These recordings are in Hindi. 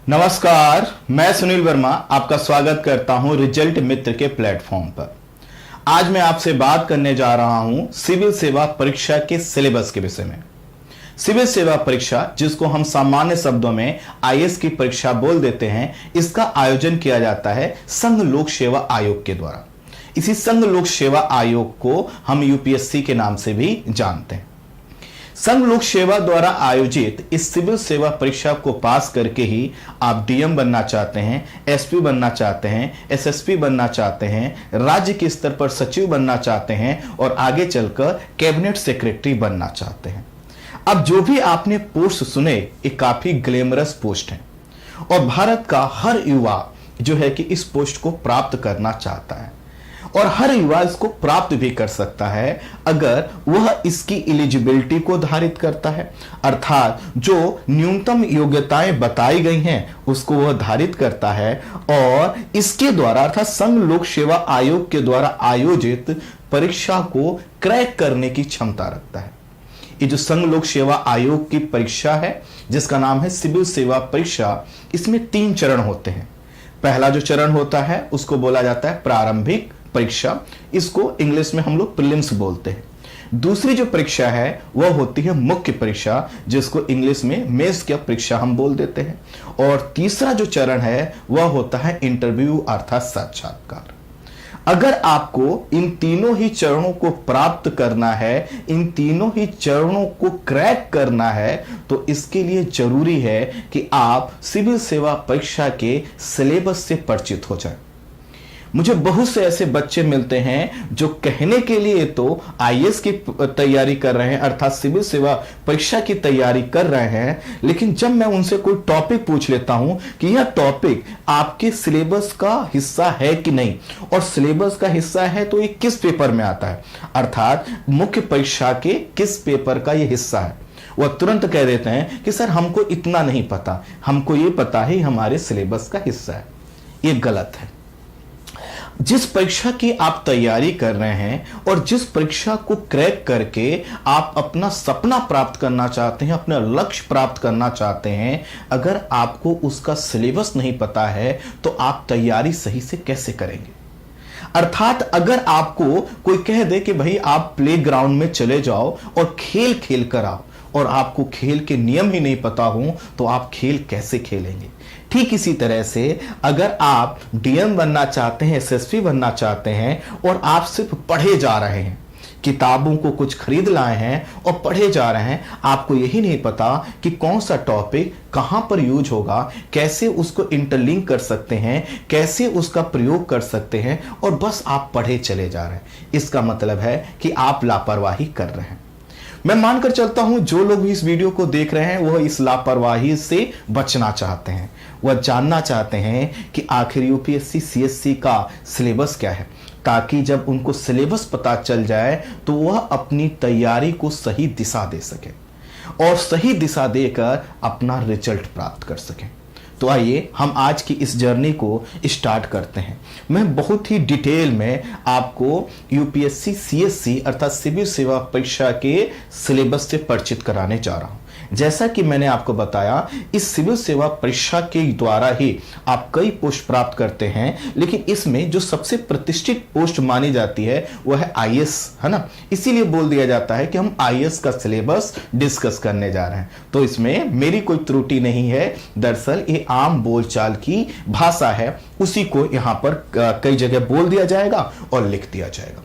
नमस्कार, मैं सुनील वर्मा आपका स्वागत करता हूं रिजल्ट मित्र के प्लेटफॉर्म पर। आज मैं आपसे बात करने जा रहा हूं सिविल सेवा परीक्षा के सिलेबस के विषय में। सिविल सेवा परीक्षा, जिसको हम सामान्य शब्दों में आईएएस की परीक्षा बोल देते हैं, इसका आयोजन किया जाता है संघ लोक सेवा आयोग के द्वारा। इसी संघ लोक सेवा आयोग को हम यूपीएससी के नाम से भी जानते हैं। संघ लोक सेवा द्वारा आयोजित इस सिविल सेवा परीक्षा को पास करके ही आप डीएम बनना चाहते हैं, एसपी बनना चाहते हैं, एसएसपी बनना चाहते हैं, राज्य के स्तर पर सचिव बनना चाहते हैं और आगे चलकर कैबिनेट सेक्रेटरी बनना चाहते हैं। अब जो भी आपने पोस्ट सुने, ये काफी ग्लैमरस पोस्ट है और भारत का हर युवा जो है कि इस पोस्ट को प्राप्त करना चाहता है और हर युवा इसको प्राप्त भी कर सकता है अगर वह इसकी एलिजिबिलिटी को धारित करता है, अर्थात जो न्यूनतम योग्यताएं बताई गई हैं उसको वह धारित करता है और इसके द्वारा अर्थात संघ लोक सेवा आयोग के द्वारा आयोजित परीक्षा को क्रैक करने की क्षमता रखता है। ये जो संघ लोक सेवा आयोग की परीक्षा है, जिसका नाम है सिविल सेवा परीक्षा, इसमें 3 चरण होते हैं। पहला जो चरण होता है उसको बोला जाता है प्रारंभिक परीक्षा, इसको इंग्लिश में हम लोग प्रीलिम्स बोलते हैं। दूसरी जो परीक्षा है वह होती है मुख्य परीक्षा, जिसको इंग्लिश में मेंस की परीक्षा हम बोल देते हैं। और तीसरा जो चरण है वह होता है इंटरव्यू अर्थात साक्षात्कार। अगर आपको इन तीनों ही चरणों को प्राप्त करना है, इन तीनों ही चरणों को क्रैक करना है, तो इसके लिए जरूरी है कि आप सिविल सेवा परीक्षा के सिलेबस से परिचित हो जाएं। मुझे बहुत से ऐसे बच्चे मिलते हैं जो कहने के लिए तो आईएएस की तैयारी कर रहे हैं, अर्थात सिविल सेवा परीक्षा की तैयारी कर रहे हैं, लेकिन जब मैं उनसे कोई टॉपिक पूछ लेता हूं कि यह टॉपिक आपके सिलेबस का हिस्सा है कि नहीं, और सिलेबस का हिस्सा है तो ये किस पेपर में आता है, अर्थात मुख्य परीक्षा के किस पेपर का यह हिस्सा है, वह तुरंत कह देते हैं कि सर हमको इतना नहीं पता, हमको ये पता है हमारे सिलेबस का हिस्सा है। ये गलत है। जिस परीक्षा की आप तैयारी कर रहे हैं और जिस परीक्षा को क्रैक करके आप अपना सपना प्राप्त करना चाहते हैं, अपना लक्ष्य प्राप्त करना चाहते हैं, अगर आपको उसका सिलेबस नहीं पता है तो आप तैयारी सही से कैसे करेंगे। अर्थात अगर आपको कोई कह दे कि भाई आप प्लेग्राउंड में चले जाओ और खेल खेल कर आओ और आपको खेल के नियम ही नहीं पता हो तो आप खेल कैसे खेलेंगे। ठीक इसी तरह से अगर आप डीएम बनना चाहते हैं, एसएसपी बनना चाहते हैं और आप सिर्फ पढ़े जा रहे हैं, किताबों को कुछ खरीद लाए हैं और पढ़े जा रहे हैं, आपको यही नहीं पता कि कौन सा टॉपिक कहां पर यूज होगा, कैसे उसको इंटरलिंक कर सकते हैं, कैसे उसका प्रयोग कर सकते हैं, और बस आप पढ़े चले जा रहे हैं, इसका मतलब है कि आप लापरवाही कर रहे हैं। मैं मानकर चलता हूं जो लोग इस वीडियो को देख रहे हैं वह इस लापरवाही से बचना चाहते हैं, वह जानना चाहते हैं कि आखिर यूपीएससी सीएससी का सिलेबस क्या है, ताकि जब उनको सिलेबस पता चल जाए तो वह अपनी तैयारी को सही दिशा दे सके और सही दिशा देकर अपना रिजल्ट प्राप्त कर सकें। तो आइए हम आज की इस जर्नी को स्टार्ट करते हैं। मैं बहुत ही डिटेल में आपको यूपीएससी सीएससी अर्थात सिविल सेवा परीक्षा के सिलेबस से परिचित कराने जा रहा हूं। जैसा कि मैंने आपको बताया, इस सिविल सेवा परीक्षा के द्वारा ही आप कई पोस्ट प्राप्त करते हैं, लेकिन इसमें जो सबसे प्रतिष्ठित पोस्ट मानी जाती है वह है आईएएस, है ना। इसीलिए बोल दिया जाता है कि हम आईएएस का सिलेबस डिस्कस करने जा रहे हैं। तो इसमें मेरी कोई त्रुटि नहीं है, दरअसल ये आम बोलचाल की भाषा है, उसी को यहां पर कई जगह बोल दिया जाएगा और लिख दिया जाएगा।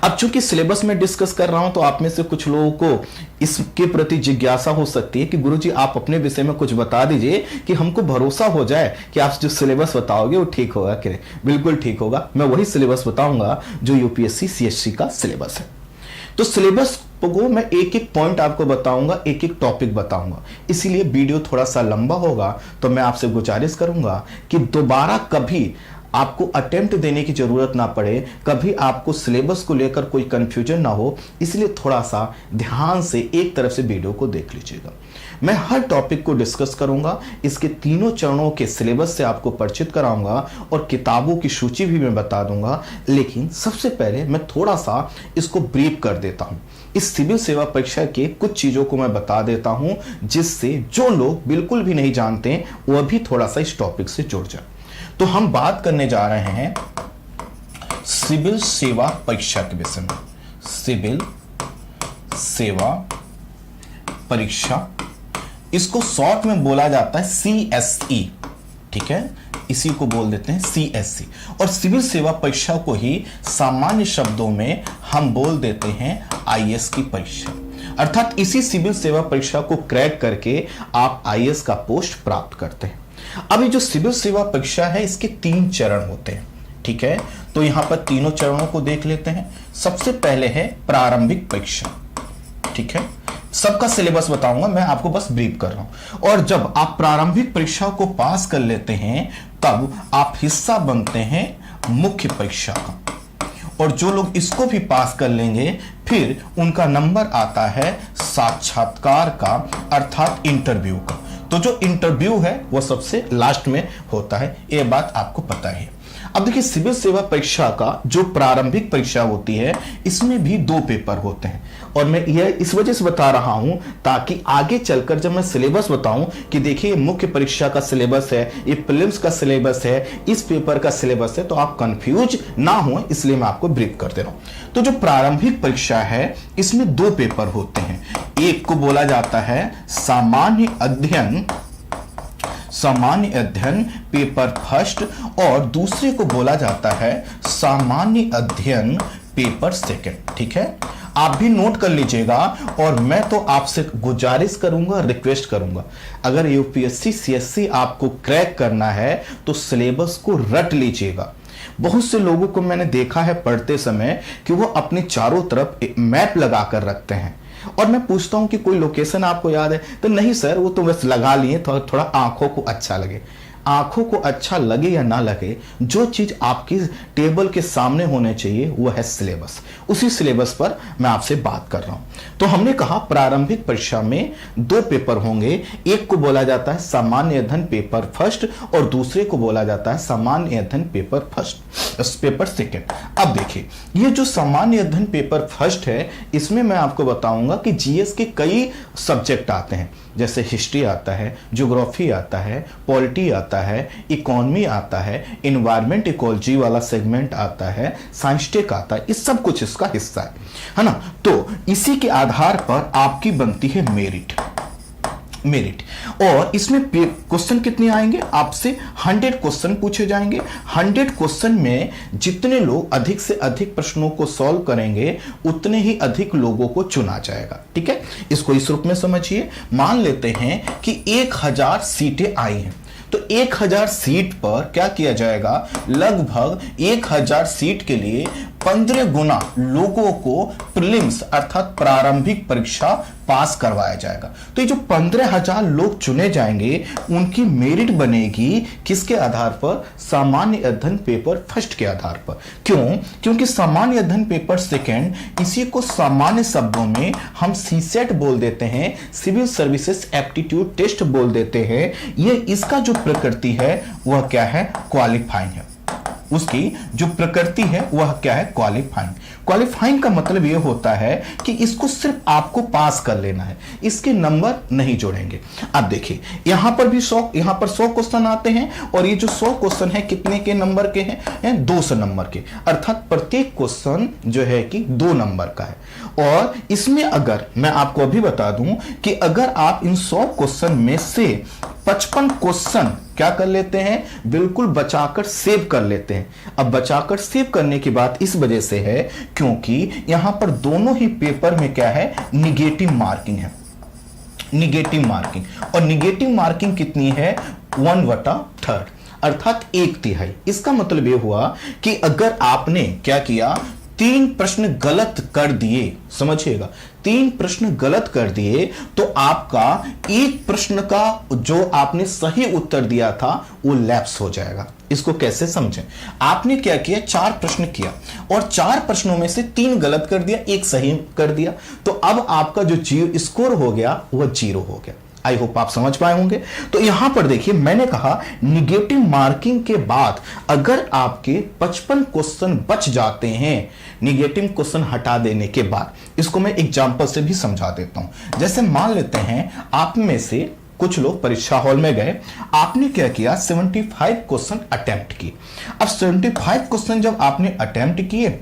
अब चूंकि सिलेबस में डिस्कस कर रहा हूं तो आप में से कुछ लोगों को इसके प्रति जिज्ञासा हो सकती है कि गुरुजी आप अपने विषय में कुछ बता दीजिए कि हमको भरोसा हो जाए कि आप जो सिलेबस बताओगे वो ठीक होगा कि नहीं। बिल्कुल ठीक होगा, मैं वही सिलेबस बताऊंगा जो यूपीएससी सीएससी का सिलेबस है। तो सिलेबस को मैं एक एक पॉइंट आपको बताऊंगा, एक एक टॉपिक बताऊंगा, इसीलिए वीडियो थोड़ा सा लंबा होगा। तो मैं आपसे गुजारिश करूंगा कि दोबारा कभी आपको अटेम्प्ट देने की जरूरत ना पड़े, कभी आपको सिलेबस को लेकर कोई कंफ्यूजन ना हो, इसलिए थोड़ा सा ध्यान से एक तरफ से वीडियो को देख लीजिएगा। मैं हर टॉपिक को डिस्कस करूंगा, इसके तीनों चरणों के सिलेबस से आपको परिचित कराऊंगा और किताबों की सूची भी मैं बता दूंगा। लेकिन सबसे पहले मैं थोड़ा सा इसको ब्रीफ कर देता हूं इस सिविल सेवा परीक्षा के कुछ चीजों को मैं बता देता हूं, जिससे जो लोग बिल्कुल भी नहीं जानते वह भी थोड़ा सा इस टॉपिक से जुड़ जाए। तो हम बात करने जा रहे हैं सिविल सेवा परीक्षा के विषय में। सिविल सेवा परीक्षा, इसको शॉर्ट में बोला जाता है CSE, ठीक है, इसी को बोल देते हैं CSE। और सिविल सेवा परीक्षा को ही सामान्य शब्दों में हम बोल देते हैं IAS की परीक्षा। अर्थात इसी सिविल सेवा परीक्षा को क्रैक करके आप IAS का पोस्ट प्राप्त करते हैं। अभी जो सिविल सेवा परीक्षा है, इसके 3 चरण होते हैं, ठीक है। तो यहां पर तीनों चरणों को देख लेते हैं। सबसे पहले है प्रारंभिक परीक्षा, ठीक है। सबका सिलेबस बताऊंगा, मैं आपको बस ब्रीफ कर रहा हूं। और जब आप प्रारंभिक परीक्षा को पास कर लेते हैं, तब आप हिस्सा बनते हैं मुख्य परीक्षा का। और जो लोग इसको भी पास कर लेंगे, फिर उनका नंबर आता है साक्षात्कार का, अर्थात इंटरव्यू का। तो जो इंटरव्यू है वो सबसे लास्ट में होता है, ये बात आपको पता है। अब देखिए, सिविल सेवा परीक्षा का जो प्रारंभिक परीक्षा होती है, इसमें भी 2 पेपर होते हैं। और मैं यह इस वजह से बता रहा हूं ताकि आगे चलकर जब मैं सिलेबस बताऊं कि देखिए मुख्य परीक्षा का सिलेबस है, ये प्रीलिम्स का सिलेबस है, इस पेपर का सिलेबस है, तो आप कंफ्यूज ना हो, इसलिए मैं आपको ब्रीफ कर दे रहा हूं। तो जो प्रारंभिक परीक्षा है, इसमें 2 पेपर होते हैं। एक को बोला जाता है सामान्य अध्ययन पेपर फर्स्ट, और दूसरे को बोला जाता है सामान्य अध्ययन पेपर सेकंड, ठीक है। आप भी नोट कर लीजिएगा। और मैं तो आपसे गुजारिश करूंगा, रिक्वेस्ट करूंगा, अगर यूपीएससी CSE आपको क्रैक करना है तो सिलेबस को रट लीजिएगा। बहुत से लोगों को मैंने देखा है पढ़ते समय कि वो अपने चारों तरफ मैप लगा कर रखते हैं, और मैं पूछता हूं कि कोई लोकेशन आपको याद है, तो नहीं सर, वो तो बस लगा लिए थोड़ा आंखों को अच्छा लगे। आंखों को अच्छा लगे या ना लगे, जो चीज आपकी टेबल के सामने होने चाहिए वो है सिलेबस। उसी सिलेबस पर मैं आपसे बात कर रहा हूं। तो हमने कहा प्रारंभिक परीक्षा में 2 पेपर होंगे। एक को बोला जाता है सामान्य अध्ययन पेपर फर्स्ट, और दूसरे को बोला जाता है सामान्य अध्ययन पेपर सेकंड। अब देखिए, ये जो सामान्य अध्ययन पेपर फर्स्ट है, इसमें मैं आपको बताऊंगा कि GS के कई सब्जेक्ट आते हैं, जैसे हिस्ट्री आता है, ज्योग्राफी आता है, पॉलिटी आता है, इकोनॉमी आता है, एनवायरमेंट इकोलॉजी वाला सेगमेंट आता है, साइंस टेक आता है। इस सब कुछ इसका हिस्सा है ना। तो इसी के आधार पर आपकी बनती है मेरिट। और इसमें क्वेश्चन कितने आएंगे, आपसे 100 क्वेश्चन पूछे जाएंगे। 100 क्वेश्चन में जितने लोग अधिक से अधिक प्रश्नों को सॉल्व करेंगे, उतने ही अधिक लोगों को चुना जाएगा, ठीक है। इसको इस रूप में समझिए। मान लेते हैं कि 1000 सीटें आई हैं, तो 1000 सीट पर क्या किया जाएगा, लगभग 1000 सीट के लिए 15 गुना लोगों को प्रीलिम्स अर्थात प्रारंभिक परीक्षा पास करवाया जाएगा। तो ये जो 15,000 लोग चुने जाएंगे, उनकी मेरिट बनेगी किसके आधार पर, सामान्य अध्ययन पेपर फर्स्ट के आधार पर। क्यों? क्योंकि सामान्य अध्ययन पेपर सेकंड, इसी को सामान्य शब्दों में हम CSET बोल देते हैं, सिविल सर्विसेज एप्टीट्यूड टेस्ट बोल देते हैं। ये इसका जो प्रकृति है वह क्या है, क्वालिफाइंग है। उसकी जो प्रकृति है वह क्या है, क्वालिफाइंग का मतलब यह होता है कि इसको सिर्फ आपको पास कर लेना है, इसके नंबर नहीं जोड़ेंगे। अब देखिए, यहां पर 100 क्वेश्चन आते हैं, और ये जो 100 क्वेश्चन है कितने के नंबर के हैं, 200 नंबर के, अर्थात प्रत्येक क्वेश्चन जो है कि 2 नंबर का है। और इसमें अगर मैं आपको अभी बता दूं कि अगर आप इन 100 क्वेश्चन में से 55 क्वेश्चन क्या कर लेते हैं, बिल्कुल बचाकर सेव कर लेते हैं। अब बचाकर सेव करने की बात इस वजह से है क्योंकि यहां पर दोनों ही पेपर में क्या है, निगेटिव मार्किंग है। निगेटिव मार्किंग, और निगेटिव मार्किंग कितनी है, 1/3, अर्थात 1/3। इसका मतलब यह हुआ कि अगर आपने क्या किया, 3 प्रश्न गलत कर दिए, समझिएगा, 3 प्रश्न गलत कर दिए, तो आपका एक प्रश्न का जो आपने सही उत्तर दिया था वो लैप्स हो जाएगा। इसको कैसे समझें, आपने क्या किया, 4 प्रश्न किया, और 4 प्रश्नों में से 3 गलत कर दिया, 1 सही कर दिया, तो अब आपका जो स्कोर हो गया वह 0 हो गया। आई होप आप समझ पाए होंगे। तो यहां पर देखिए मैंने कहा निगेटिव मार्किंग के बाद अगर आपके 55 क्वेश्चन बच जाते हैं निगेटिव क्वेश्चन हटा देने के बाद, इसको मैं एग्जांपल से भी समझा देता हूं। जैसे मान लेते हैं आप में से कुछ लोग परीक्षा हॉल में गए, आपने क्या किया 75 क्वेश्चन अटेम्प्ट किए। अब 75 क्वेश्चन जब आपने अटेम्प्ट किए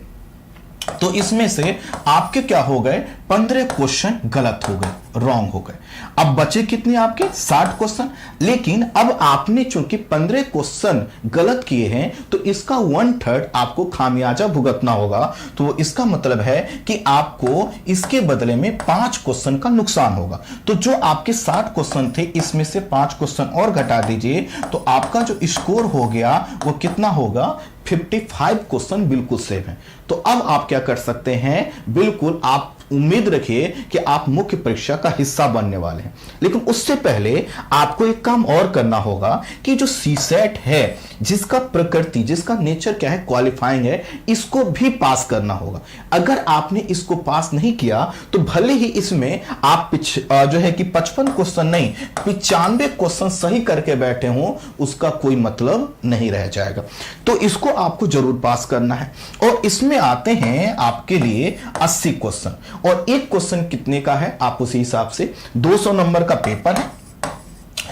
तो इसमें से आपके क्या हो गए 15 क्वेश्चन गलत हो गए, रॉन्ग हो गए। अब बचे कितने आपके 60 क्वेश्चन, लेकिन अब आपने चूंकि 15 क्वेश्चन गलत किए हैं तो इसका 1/3 आपको खामियाजा भुगतना होगा। तो इसका मतलब है कि आपको इसके बदले में 5 क्वेश्चन का नुकसान होगा। तो जो आपके 60 क्वेश्चन थे इसमें से 5 क्वेश्चन और घटा दीजिए तो आपका जो स्कोर हो गया वो कितना होगा 55 क्वेश्चन बिल्कुल सेफ है। तो अब आप क्या कर सकते हैं, बिल्कुल आप उम्मीद रखिए कि आप मुख्य परीक्षा का हिस्सा बनने वाले हैं। लेकिन उससे पहले आपको एक काम और करना होगा कि जो सीसेट है जिसका प्रकृति जिसका नेचर क्या है क्वालिफाइंग है, इसको भी पास करना होगा। अगर आपने इसको पास नहीं किया तो भले ही इसमें आप जो है कि 55 क्वेश्चन नहीं 95 क्वेश्चन सही करके बैठे हो, उसका कोई मतलब नहीं रह जाएगा। तो इसको आपको जरूर पास करना है। और इसमें आते हैं आपके लिए 80 क्वेश्चन, और एक क्वेश्चन कितने का है आप उसी हिसाब से 200 नंबर का पेपर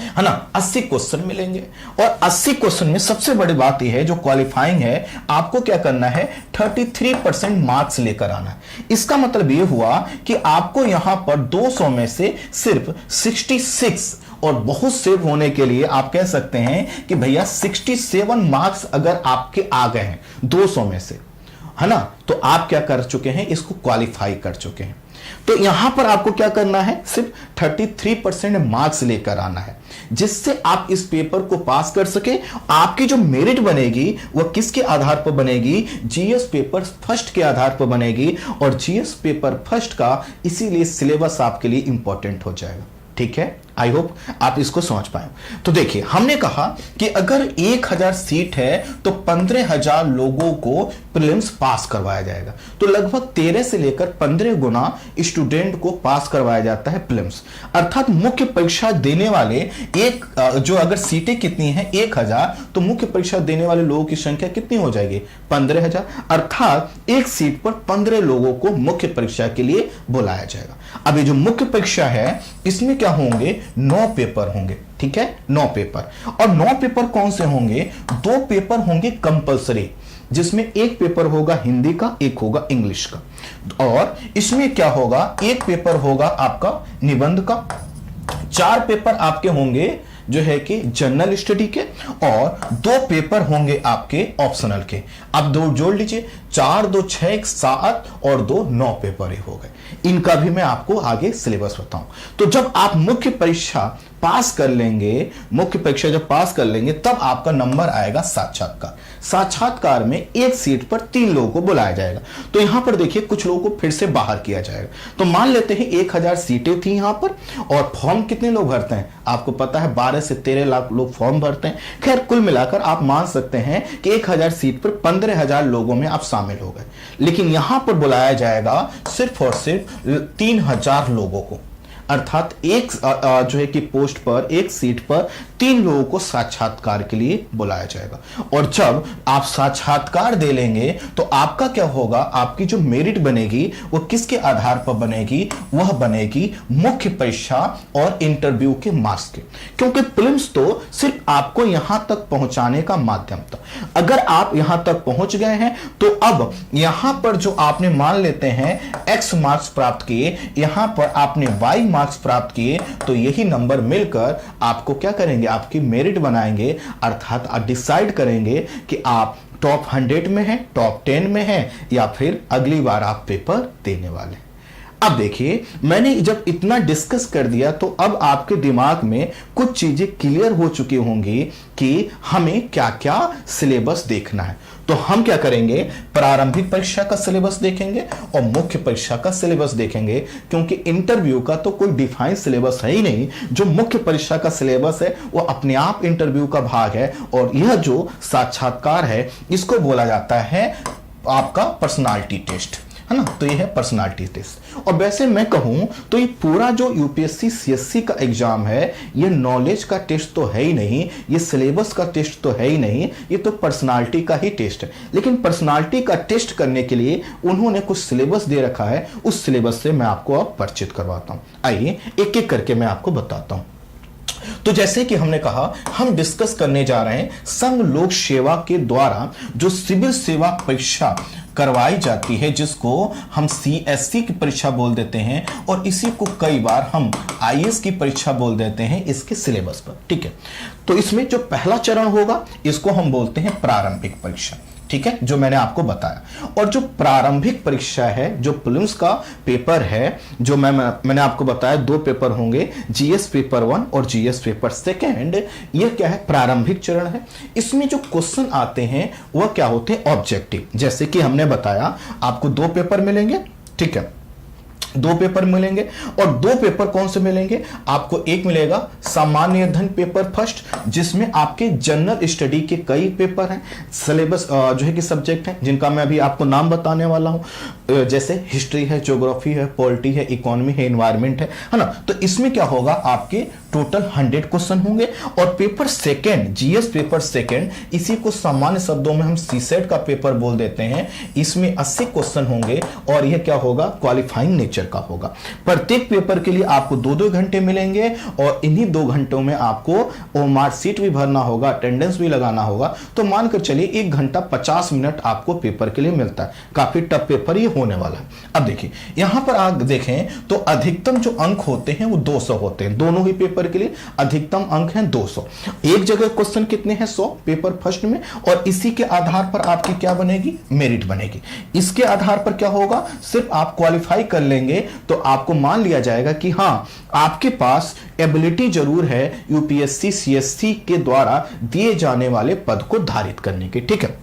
है ना, 80 क्वेश्चन मिलेंगे। और 80 क्वेश्चन में सबसे बड़ी बात यह है जो क्वालिफाइंग है, आपको क्या करना है 33% मार्क्स लेकर आना है। इसका मतलब यह हुआ कि आपको यहां पर 200 में से सिर्फ 66 और बहुत सेव होने के लिए आप कह सकते हैं कि भैया 67 मार्क्स अगर आपके आ गए हैं 200 में से, है ना, तो आप क्या कर चुके हैं, इसको क्वालिफाई कर चुके हैं। तो यहां पर आपको क्या करना है, सिर्फ 33% मार्क्स लेकर आना है जिससे आप इस पेपर को पास कर सके। आपकी जो मेरिट बनेगी वह किसके आधार पर बनेगी, जीएस पेपर फर्स्ट के आधार पर बनेगी। और जीएस पेपर फर्स्ट का इसीलिए सिलेबस आपके लिए इंपॉर्टेंट हो जाएगा। ठीक है, आई होप आप इसको समझ पाए। तो देखिए हमने कहा कि अगर 1000 सीट है तो 15,000 लोगों को प्रीलिम्स पास करवाया जाएगा। तो लगभग 13 से लेकर 15 गुना स्टूडेंट को पास करवाया जाता है प्रीलिम्स। अर्थात मुख्य परीक्षा देने वाले एक जो अगर सीटें कितनी हैं 1000, तो मुख्य परीक्षा देने वाले लोगों की संख्या कितनी हो जाएगी 15,000। अर्थात एक सीट पर 15 लोगों को मुख्य परीक्षा के लिए बुलाया जाएगा। अब ये जो मुख्य परीक्षा है इसमें क्या होंगे 9 पेपर होंगे। ठीक है, 9 पेपर। और 9 पेपर कौन से होंगे, 2 पेपर होंगे कंपलसरी जिसमें एक पेपर होगा हिंदी का, एक होगा इंग्लिश का। और इसमें क्या होगा, एक पेपर होगा आपका निबंध का, 4 पेपर आपके होंगे जो है कि जनरल स्टडी के, और 2 पेपर होंगे आपके ऑप्शनल के। अब 2 जोड़ लीजिए, 4 2 6 7 और 2 9 पेपर ही हो गए। इनका भी मैं आपको आगे सिलेबस बताऊं। तो जब आप मुख्य परीक्षा पास कर लेंगे, मुख्य परीक्षा जब पास कर लेंगे तब आपका नंबर आएगा साक्षात्कार। साक्षात्कार में एक सीट पर 3 लोगों को बुलाया जाएगा। तो यहां पर देखिए कुछ लोगों को फिर से बाहर किया जाएगा। तो मान लेते हैं 1000 सीटें थी यहां पर, और फॉर्म कितने लोग भरते हैं आपको पता है 12 से 13 लाख लोग फॉर्म भरते हैं। खैर कुल मिलाकर आप मान सकते हैं कि 1000 सीट पर 15,000 लोगों में आप शामिल हो गए। लेकिन यहां पर बुलाया जाएगा सिर्फ और सिर्फ 3000 लोगों को। अर्थात एक जो है कि पोस्ट पर एक सीट पर 3 लोगों को साक्षात्कार के लिए बुलाया जाएगा। और जब आप साक्षात्कार दे लेंगे तो आपका क्या होगा, आपकी जो मेरिट बनेगी वो किसके आधार पर बनेगी, वह बनेगी मुख्य परीक्षा और इंटरव्यू के मार्क्स के। क्योंकि प्रीलिम्स तो सिर्फ आपको यहां तक पहुंचाने का माध्यम था। अगर आप यहां तक पहुंच गए हैं तो अब यहां पर जो आपने मान लेते हैं x मार्क्स प्राप्त किए, यहां पर आपने y मार्क्स प्राप्त किए, तो यही नंबर मिलकर आपको क्या करेंगे, आपकी मेरिट बनाएंगे। अर्थात आप डिसाइड करेंगे कि आप टॉप 100 में हैं, टॉप 10 में हैं, या फिर अगली बार आप पेपर देने वाले हैं। अब देखिए मैंने जब इतना डिस्कस कर दिया तो अब आपके दिमाग में कुछ चीजें क्लियर हो चुकी होंगी कि हमें क्या क्या सिलेबस देखना है। तो हम क्या करेंगे, प्रारंभिक परीक्षा का सिलेबस देखेंगे और मुख्य परीक्षा का सिलेबस देखेंगे। क्योंकि इंटरव्यू का तो कोई डिफाइंड सिलेबस है ही नहीं। जो मुख्य परीक्षा का सिलेबस है वो अपने आप इंटरव्यू का भाग है, और यह जो साक्षात्कार है इसको बोला जाता है आपका पर्सनालिटी टेस्ट। है ना। तो ये है पर्सनालिटी टेस्ट। और वैसे मैं कहूं तो ये पूरा जो यूपीएससी सीएससी का एग्जाम है, ये नॉलेज का टेस्ट तो है ही नहीं, ये सिलेबस का टेस्ट तो है ही नहीं, ये तो पर्सनालिटी का ही टेस्ट है। लेकिन पर्सनालिटी का टेस्ट करने के लिए उन्होंने कुछ सिलेबस दे रखा है, उस सिलेबस से मैं आपको अब परिचित करवाता हूं। आइए एक एक करके मैं आपको बताता हूं। तो जैसे कि हमने कहा, हम डिस्कस करने जा रहे हैं संघ लोक सेवा के द्वारा जो सिविल सेवा परीक्षा करवाई जाती है, जिसको हम सीएससी की परीक्षा बोल देते हैं, और इसी को कई बार हम आईएएस की परीक्षा बोल देते हैं इसके सिलेबस पर। ठीक है, तो इसमें जो पहला चरण होगा इसको हम बोलते हैं प्रारंभिक परीक्षा। ठीक है, जो मैंने आपको बताया। और जो प्रारंभिक परीक्षा है, जो प्रीलिम्स का पेपर है, जो मैंने आपको बताया 2 पेपर होंगे, जीएस पेपर 1 और जीएस पेपर 2। ये क्या है, प्रारंभिक चरण है। इसमें जो क्वेश्चन आते हैं वह क्या होते हैं, ऑब्जेक्टिव। जैसे कि हमने बताया आपको 2 पेपर मिलेंगे। ठीक है, 2 पेपर मिलेंगे, और 2 पेपर कौन से मिलेंगे आपको? एक मिलेगा सामान्य अध्ययन पेपर फर्स्ट, जिसमें आपके जनरल स्टडी के कई पेपर हैं, सिलेबस जो है कि सब्जेक्ट हैं, जिनका मैं अभी आपको नाम बताने वाला हूं, जैसे हिस्ट्री है, ज्योग्राफी है, पॉलिटी है, इकोनॉमी है, एनवायरमेंट है ना। तो इसमें क्या होगा, आपके टोटल 100 क्वेश्चन होंगे। और paper second, GS paper second, इसी को सामान्य शब्दों में हम सीसेट का पेपर बोल देते हैं, इसमें 80 क्वेश्चन होंगे, और यह क्या होगा, क्वालिफाइंग नेचर का होगा। प्रत्येक पेपर के लिए आपको 2-2 घंटे मिलेंगे, और इन्हीं 2 घंटों में आपको मार्कशीट भी भरना होगा, अटेंडेंस भी लगाना होगा। तो मानकर चलिए 1 घंटा 50 मिनट आपको पेपर के लिए मिलता है। काफी टफ पेपर ये होने वाला है। अब देखिए यहां पर आप देखें तो अधिकतम जो अंक होते हैं वो 200 होते हैं, दोनों ही पेपर के लिए अधिकतम अंक हैं 200। एक जगह क्वेश्चन कितने हैं, 100 पेपर फर्स्ट में, और इसी के आधार पर आपकी क्या बनेगी, मेरिट बनेगी। इसके आधार पर क्या होगा, सिर्फ आप क्वालिफाई कर लेंगे तो आपको मान लिया जाएगा कि हां आपके पास एबिलिटी जरूर है यूपीएससी सीएससी के द्वारा दिए जाने वाले पद को धारित करने की। ठीक है,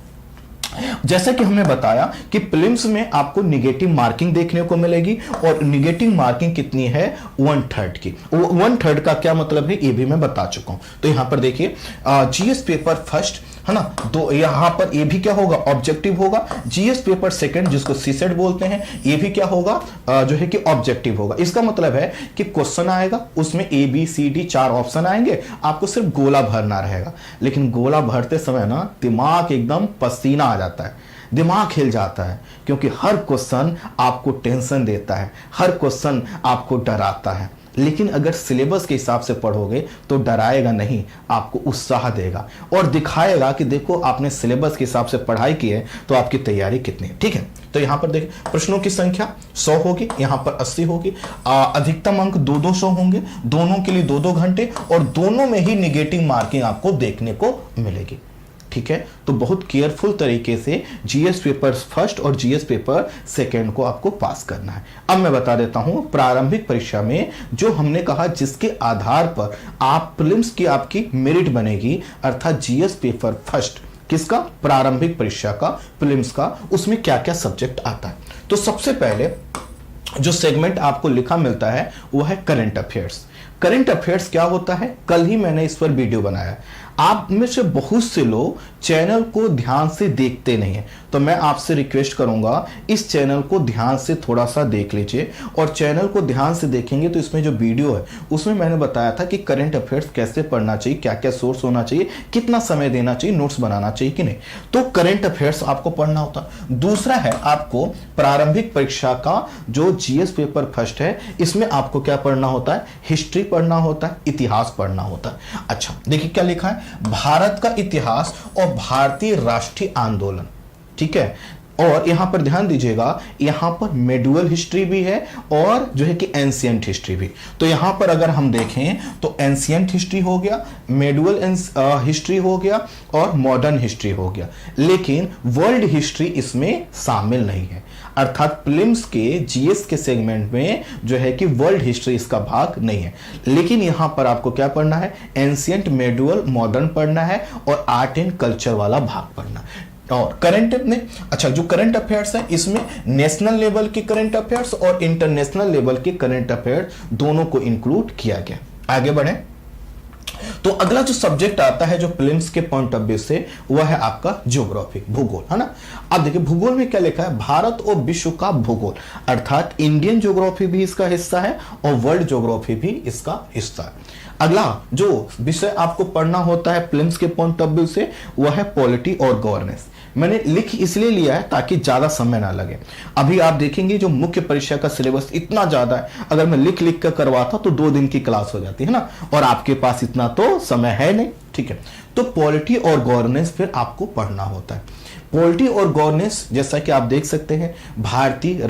जैसा कि हमने बताया कि प्रीलिम्स में आपको निगेटिव मार्किंग देखने को मिलेगी, और निगेटिव मार्किंग कितनी है, 1/3 की। 1/3 का क्या मतलब है ये भी मैं बता चुका हूं। तो यहां पर देखिए जीएस पेपर फर्स्ट है ना, तो यहां पर ये भी क्या होगा, ऑब्जेक्टिव होगा। जीएस पेपर सेकंड, जिसको सीसेट बोलते हैं, ये भी क्या होगा, जो है कि ऑब्जेक्टिव होगा। इसका मतलब है कि क्वेश्चन आएगा, उसमें A B C D 4 option आएंगे, आपको सिर्फ गोला भरना रहेगा। लेकिन गोला भरते समय ना दिमाग एकदम पसीना आ जाता है, दिमाग हिल जाता है, क्योंकि हर क्वेश्चन आपको टेंशन देता है, हर क्वेश्चन आपको डराता है। लेकिन अगर सिलेबस के हिसाब से पढ़ोगे तो डराएगा नहीं, आपको उत्साह देगा और दिखाएगा कि देखो आपने सिलेबस के हिसाब से पढ़ाई की है तो आपकी तैयारी कितनी है। ठीक है, तो यहां पर देखिए प्रश्नों की संख्या 100 होगी, यहां पर 80 होगी। अधिकतम अंक 200 होंगे, दोनों के लिए 2-2 घंटे, और दोनों में ही निगेटिव मार्किंग आपको देखने को मिलेगी। ठीक है, तो बहुत केयरफुल तरीके से जीएस पेपर फर्स्ट और जीएस पेपर सेकंड को आपको पास करना है। अब मैं बता देता हूं प्रारंभिक परीक्षा में जो हमने कहा जिसके आधार पर आप प्रीलिम्स की आपकी मेरिट बनेगी, अर्थात जीएस पेपर फर्स्ट किसका, प्रारंभिक परीक्षा का, प्रीलिम्स का, उसमें क्या क्या सब्जेक्ट आता है। तो सबसे पहले जो सेगमेंट आपको लिखा मिलता है वो है करंट अफेयर्स। करंट अफेयर्स क्या होता है, कल ही मैंने इस पर वीडियो बनाया। आप में से बहुत से लोग चैनल को ध्यान से देखते नहीं हैं, तो मैं आपसे रिक्वेस्ट करूंगा इस चैनल को ध्यान से थोड़ा सा देख लीजिए। और चैनल को ध्यान से देखेंगे तो इसमें जो वीडियो है उसमें मैंने बताया था कि करंट अफेयर्स कैसे पढ़ना चाहिए, क्या क्या सोर्स होना चाहिए, कितना समय देना चाहिए, नोट्स बनाना चाहिए कि नहीं। तो करंट अफेयर्स आपको पढ़ना होता। दूसरा है आपको प्रारंभिक परीक्षा का जो जीएस पेपर फर्स्ट है, इसमें आपको क्या पढ़ना होता है, हिस्ट्री पढ़ना होता है, इतिहास पढ़ना होता है। अच्छा देखिए क्या लिखा है, भारत का इतिहास और भारतीय राष्ट्रीय आंदोलन। ठीक है, और यहां पर ध्यान दीजिएगा, यहां पर मेडुअल हिस्ट्री भी है और जो है कि एंशिएंट हिस्ट्री भी। तो यहां पर अगर हम देखें तो एंशिएंट हिस्ट्री हो गया, मेडुअल हिस्ट्री हो गया और मॉडर्न हिस्ट्री हो गया, लेकिन वर्ल्ड हिस्ट्री इसमें शामिल नहीं है। अर्थात प्रीलिम्स के जीएस के सेगमेंट में जो है कि वर्ल्ड हिस्ट्री इसका भाग नहीं है। लेकिन यहां पर आपको क्या पढ़ना है, एंशिएंट, मेडुअल, मॉडर्न पढ़ना है और आर्ट एंड कल्चर वाला भाग पढ़ना है। और करंट में अच्छा जो करंट अफेयर्स है इसमें नेशनल लेवल के करंट अफेयर्स और इंटरनेशनल लेवल के करंट अफेयर्स दोनों को इंक्लूड किया गया। आगे बढ़े तो अगला जो सब्जेक्ट आता है जो प्रीलिम्स के पॉइंट ऑफ व्यू से, वह है आपका ज्योग्राफी, भूगोल, है ना। अब देखिए भूगोल में क्या लिखा है, भारत और विश्व का भूगोल, अर्थात इंडियन ज्योग्राफी भी इसका हिस्सा है और वर्ल्ड ज्योग्राफी भी इसका हिस्सा है। अगला जो विषय आपको पढ़ना होता है प्रीलिम्स के पॉइंट ऑफ व्यू से, वह है पॉलिटी और गवर्नेंस। मैंने लिख इसलिए लिया है ताकि ज्यादा समय ना लगे। अभी आप देखेंगे जो मुख्य परीक्षा का सिलेबस इतना ज्यादा है, अगर मैं लिख लिख कर करवाता तो 2 दिन की क्लास हो जाती है ना, और आपके पास इतना तो समय है नहीं, ठीक है। तो पॉलिटी और गवर्नेंस फिर आपको पढ़ना होता है। पॉलिटी और गवर्नेंस जैसा कि आप देख सकते हैं, भारतीय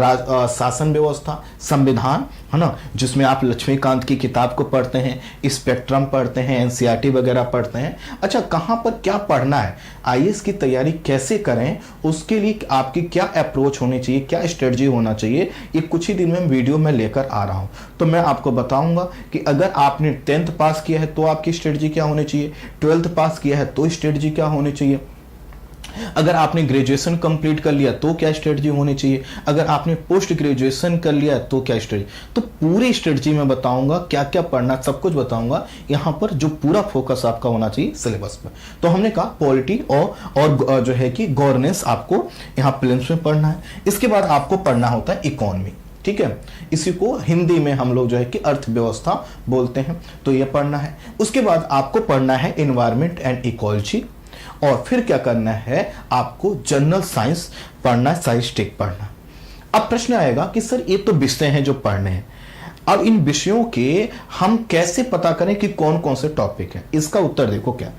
शासन व्यवस्था, संविधान, है ना, जिसमें आप लक्ष्मीकांत की किताब को पढ़ते हैं, स्पेक्ट्रम पढ़ते हैं, एनसीईआरटी वगैरह पढ़ते हैं। अच्छा, कहां पर क्या पढ़ना है, आईएएस की तैयारी कैसे करें, उसके लिए आपकी क्या अप्रोच होनी चाहिए, क्या स्ट्रेटजी होना चाहिए, ये कुछ ही दिन में वीडियो में लेकर आ रहा हूं। तो मैं आपको बताऊंगा कि अगर आपने 10th पास किया है तो आपकी स्ट्रेटजी क्या होनी चाहिए, 12th पास किया है तो स्ट्रेटजी क्या होनी चाहिए, अगर आपने ग्रेजुएशन कंप्लीट कर लिया तो क्या स्ट्रेटजी होनी चाहिए, अगर आपने पोस्ट ग्रेजुएशन कर लिया तो क्या स्ट्रेटजी। तो पूरी स्ट्रेटजी मैं बताऊंगा, क्या क्या पढ़ना, सब कुछ बताऊंगा। यहां पर जो पूरा फोकस आपका होना चाहिए सिलेबस पर। तो हमने कहा पॉलिटी और जो है कि गवर्नेंस आपको यहां प्रीलिम्स में पढ़ना है। इसके बाद आपको पढ़ना होता है इकोनॉमी, ठीक है, इसी को हिंदी में हम लोग जो है कि अर्थव्यवस्था बोलते हैं, तो यह पढ़ना है। उसके बाद आपको पढ़ना है एनवायरमेंट एंड इकोलॉजी, और फिर क्या करना है, आपको जनरल साइंस पढ़ना है, स्टैटिस्टिक्स पढ़ना। अब प्रश्न आएगा कि सर ये तो विषय हैं जो पढ़ने हैं, अब इन विषयों के हम कैसे पता करें कि कौन कौन से टॉपिक हैं। इसका उत्तर देखो क्या,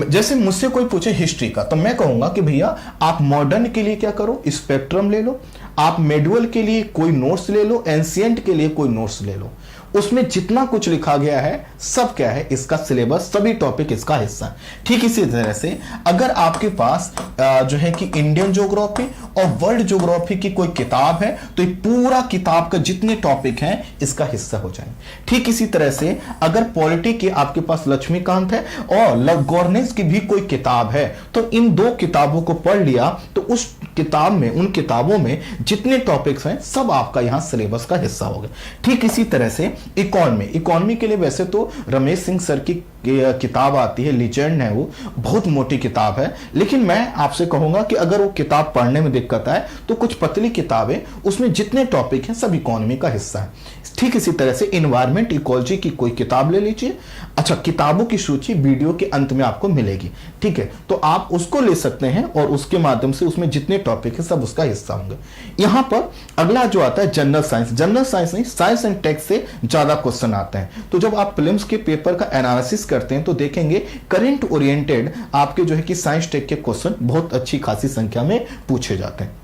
जैसे मुझसे कोई पूछे हिस्ट्री का, तो मैं कहूंगा कि भैया आप मॉडर्न के लिए क्या करो, स्पेक्ट्रम ले लो, आप मेडुअल के लिए कोई नोट्स ले लो, एंशिएंट के लिए कोई नोट्स ले लो। उसमें जितना कुछ लिखा गया है सब क्या है, इसका सिलेबस, सभी टॉपिक इसका हिस्सा है। ठीक इसी तरह से अगर आपके पास जो है कि इंडियन ज्योग्राफी और वर्ल्ड ज्योग्राफी की कोई किताब है तो ये पूरा किताब का जितने टॉपिक हैं इसका हिस्सा हो जाएंगे। ठीक इसी तरह से अगर पॉलिटी की आपके पास लक्ष्मीकांत है और गवर्नेंस की भी कोई किताब है तो इन 2 किताबों को पढ़ लिया तो उस किताब में, उन किताबों में जितने टॉपिक्स हैं सब आपका यहां सिलेबस का हिस्सा हो गया। ठीक इसी तरह से इकोनॉमी के लिए वैसे तो रमेश सिंह सर की किताब आती है, लीजेंड है, वो बहुत मोटी किताब है, लेकिन मैं आपसे कहूंगा कि अगर वो किताब पढ़ने में दिक्कत आए तो कुछ पतली किताबें, उसमें जितने टॉपिक हैं सब इकोनॉमी का हिस्सा है। ठीक इसी तरह से एनवायरमेंट इकोलॉजी की कोई किताब ले लीजिए। अच्छा, किताबों की सूची वीडियो के अंत में आपको मिलेगी, ठीक है, तो आप उसको ले सकते हैं और उसके माध्यम से उसमें जितने टॉपिक है सब उसका हिस्सा होंगे। यहां पर अगला जो आता है जनरल साइंस, जनरल साइंस नहीं, साइंस एंड टेक से ज्यादा क्वेश्चन आते हैं। तो जब आप प्रीलिम्स के पेपर का एनालिसिस करते हैं तो देखेंगे करंट ओरिएंटेड आपके जो है कि साइंस टेक के क्वेश्चन बहुत अच्छी खासी संख्या में पूछे जाते हैं।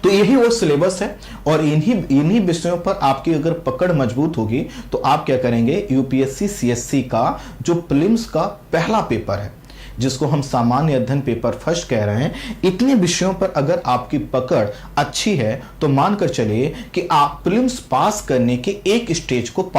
तो यही वो सिलेबस है और इन्हीं विषयों पर आपकी अगर पकड़ मजबूत होगी तो आप क्या करेंगे, यूपीएससी सीएससी का जो प्रीलिम्स का पहला पेपर है जिसको हम सामान्य अध्ययन पेपर फर्स्ट कह रहे हैं, इतने विषयों पर अगर आपकी पकड़ अच्छी है तो मानकर चलिए कि आप प्रीलिम्स पास करने के एक स्टेज को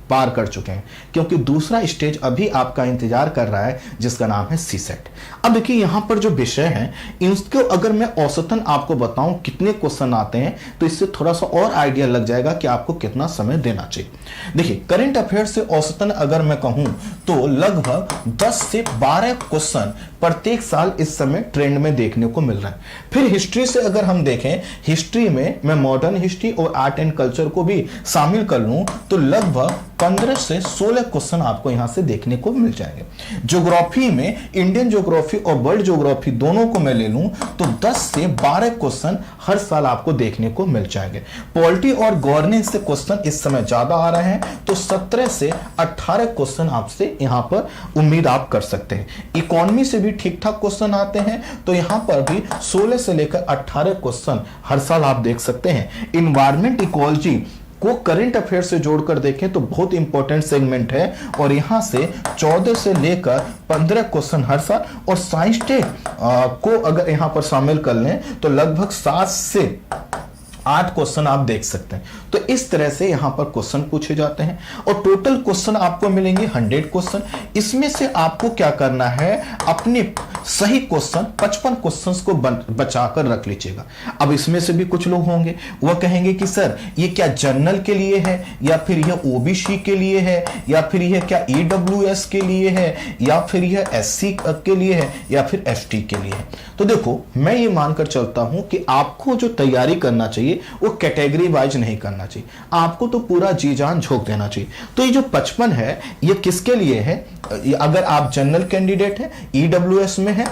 पार कर चुके हैं, क्योंकि दूसरा स्टेज अभी आपका इंतजार कर रहा है जिसका नाम है सीसेट। अब देखिए यहां पर जो विषय हैं इनको अगर मैं औसतन आपको बताऊं कितने क्वेश्चन आते हैं तो इससे थोड़ा सा और आइडिया लग जाएगा कि आपको कितना समय देना चाहिए। देखिए करंट अफेयर से औसतन अगर मैं कहूं तो लगभग 10 से 12 क्वेश्चन प्रत्येक साल इस समय ट्रेंड में देखने को मिल रहा है। फिर हिस्ट्री से अगर हम देखें, हिस्ट्री में मैं मॉडर्न हिस्ट्री और आर्ट एंड कल्चर को भी शामिल कर लूं तो लगभग 15 से 16 क्वेश्चन आपको यहां से देखने को मिल जाएंगे। ज्योग्राफी में इंडियन ज्योग्राफी और वर्ल्ड ज्योग्राफी दोनों को मैं ले लूं तो 10 से 12 क्वेश्चन हर साल आपको देखने को मिल जाएंगे। पॉलिटी और गवर्नेंस से क्वेश्चन इस समय ज्यादा आ रहे हैं तो 17 से 18 क्वेश्चन आपसे यहां पर उम्मीद आप कर सकते हैं। इकोनॉमी से भी ठीक ठाक क्वेश्चन आते हैं तो यहां पर भी 16 से लेकर 18 क्वेश्चन हर साल आप देख सकते हैं। एनवायरमेंट इकोलॉजी को करंट अफेयर से जोड़कर देखें तो बहुत इंपॉर्टेंट सेगमेंट है और यहां से 14 से लेकर 15 क्वेश्चन हर साल, और साइंस टेक को अगर यहां पर शामिल कर लें तो लगभग 7 से 8 क्वेश्चन आप देख सकते हैं। तो इस तरह से यहां पर क्वेश्चन पूछे जाते हैं और टोटल क्वेश्चन आपको मिलेंगे 100 क्वेश्चन। इसमें से आपको क्या करना है, अपने सही क्वेश्चन 55 क्वेश्चंस को बचाकर रख लीजिएगा। अब इसमें से भी कुछ लोग होंगे वह कहेंगे कि सर ये क्या जनरल के लिए है, या फिर यह ओबीसी के लिए है, या फिर यह क्या ईडब्ल्यूएस के लिए है, या फिर यह एससी के लिए है, या फिर एसटी के लिए है। तो देखो, मैं ये मानकर चलता हूं कि आपको जो तैयारी करना चाहिए वो कैटेगरी वाइज नहीं करना चाहिए, आपको तो पूरा जी जान झोंक देना चाहिए। तो ये जो 55 है ये किसके लिए है? अगर आप जनरल कैंडिडेट हैं, ईडब्ल्यूएस में है,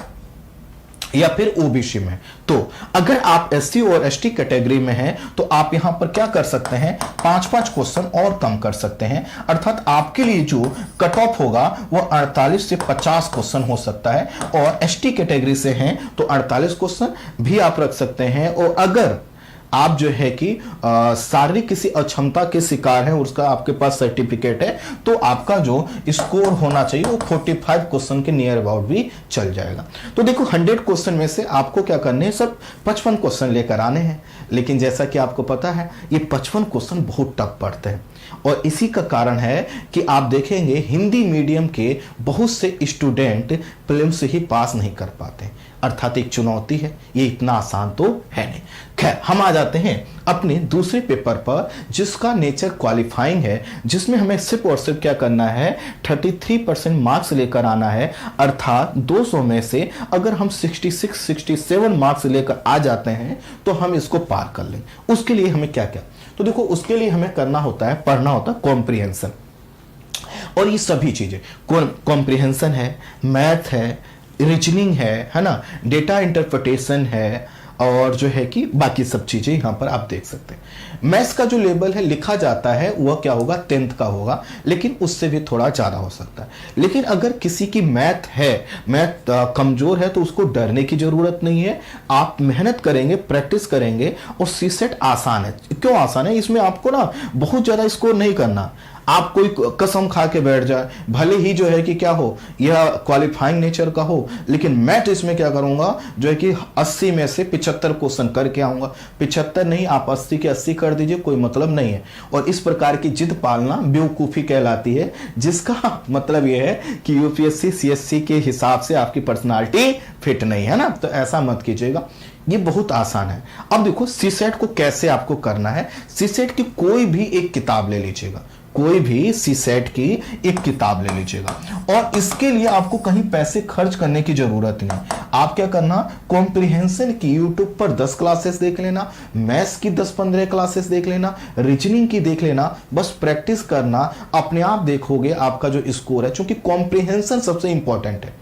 या फिर ओबीसी में। तो अगर आप एससी और एसटी कैटेगरी में हैं तो आप यहां पर क्या कर सकते हैं, 5-5 क्वेश्चन और कम कर सकते हैं। अर्थात आपके लिए जो कट ऑफ होगा वो 48 से 50 क्वेश्चन हो सकता है, और एसटी कैटेगरी से हैं तो 48 क्वेश्चन भी आप रख सकते हैं। और अगर आप जो है कि शारीरिक किसी अक्षमता के शिकार हैं, उसका आपके पास सर्टिफिकेट है, तो आपका जो स्कोर होना चाहिए वो 45 क्वेश्चन के नियर अबाउट भी चल जाएगा। तो देखो, 100 क्वेश्चन में से आपको क्या करने हैं, सब 55 क्वेश्चन लेकर आने हैं। लेकिन जैसा कि आपको पता है ये 55 क्वेश्चन बहुत टफ पड़ते हैं, और इसी का कारण है कि आप देखेंगे हिंदी मीडियम के बहुत से स्टूडेंट प्रीलिम्स ही पास नहीं कर पाते। अर्थात एक चुनौती है, ये इतना आसान तो है नहीं। खैर, हम आ जाते हैं अपने दूसरे पेपर पर, जिसका नेचर क्वालिफाइंग है, जिसमें हमें सिर्फ और सिर्फ क्या करना है, 33% मार्क्स लेकर आना है। अर्थात 200 में से अगर हम 66-67 मार्क्स लेकर आ जाते हैं तो हम इसको पार कर लेंगे। उसके लिए हमें क्या क्या, तो देखो, उसके लिए हमें करना होता है, पढ़ना होता है कॉम्प्रिहेंशन, और ये सभी चीजें, कॉम्प्रिहेंशन है, मैथ है, रीजनिंग है ना, डेटा इंटरप्रिटेशन है, और जो है कि बाकी सब चीजें यहां पर आप देख सकते हैं। मैथ्स का जो लेवल है लिखा जाता है वह क्या होगा, 10th का होगा, लेकिन उससे भी थोड़ा ज्यादा हो सकता है। लेकिन अगर किसी की मैथ कमजोर है तो उसको डरने की जरूरत नहीं है। आप मेहनत करेंगे, प्रैक्टिस करेंगे, और सीसेट आसान है। क्यों आसान है? इसमें आपको ना बहुत ज्यादा स्कोर नहीं करना। आप कोई कसम खा के बैठ जाए, भले ही जो है कि क्या हो, यह क्वालिफाइंग नेचर का हो, लेकिन मैं तो इसमें क्या करूंगा, जो है कि 80 में से 75 क्वेश्चन करके आऊंगा। 75 नहीं, आप 80 के 80 कर दीजिए, कोई मतलब नहीं है। और इस प्रकार की जिद पालना बेवकूफी कहलाती है, जिसका मतलब यह है कि यूपीएससी सीएससी के हिसाब से आपकी पर्सनालिटी फिट नहीं है ना, तो ऐसा मत कीजिएगा। ये बहुत आसान है। अब देखो, सीसेट को कैसे आपको करना है। सीसेट की कोई भी एक किताब ले लीजिएगा, कोई भी सीसेट की एक किताब ले लीजिएगा, और इसके लिए आपको कहीं पैसे खर्च करने की जरूरत नहीं। आप क्या करना, कॉम्प्रिहेंशन की यूट्यूब पर 10 क्लासेस देख लेना, मैथ्स की 10-15 क्लासेस देख लेना, रीजनिंग की देख लेना, बस प्रैक्टिस करना, अपने आप देखोगे आपका जो स्कोर है, क्योंकि कॉम्प्रिहेंशन सबसे इंपॉर्टेंट है।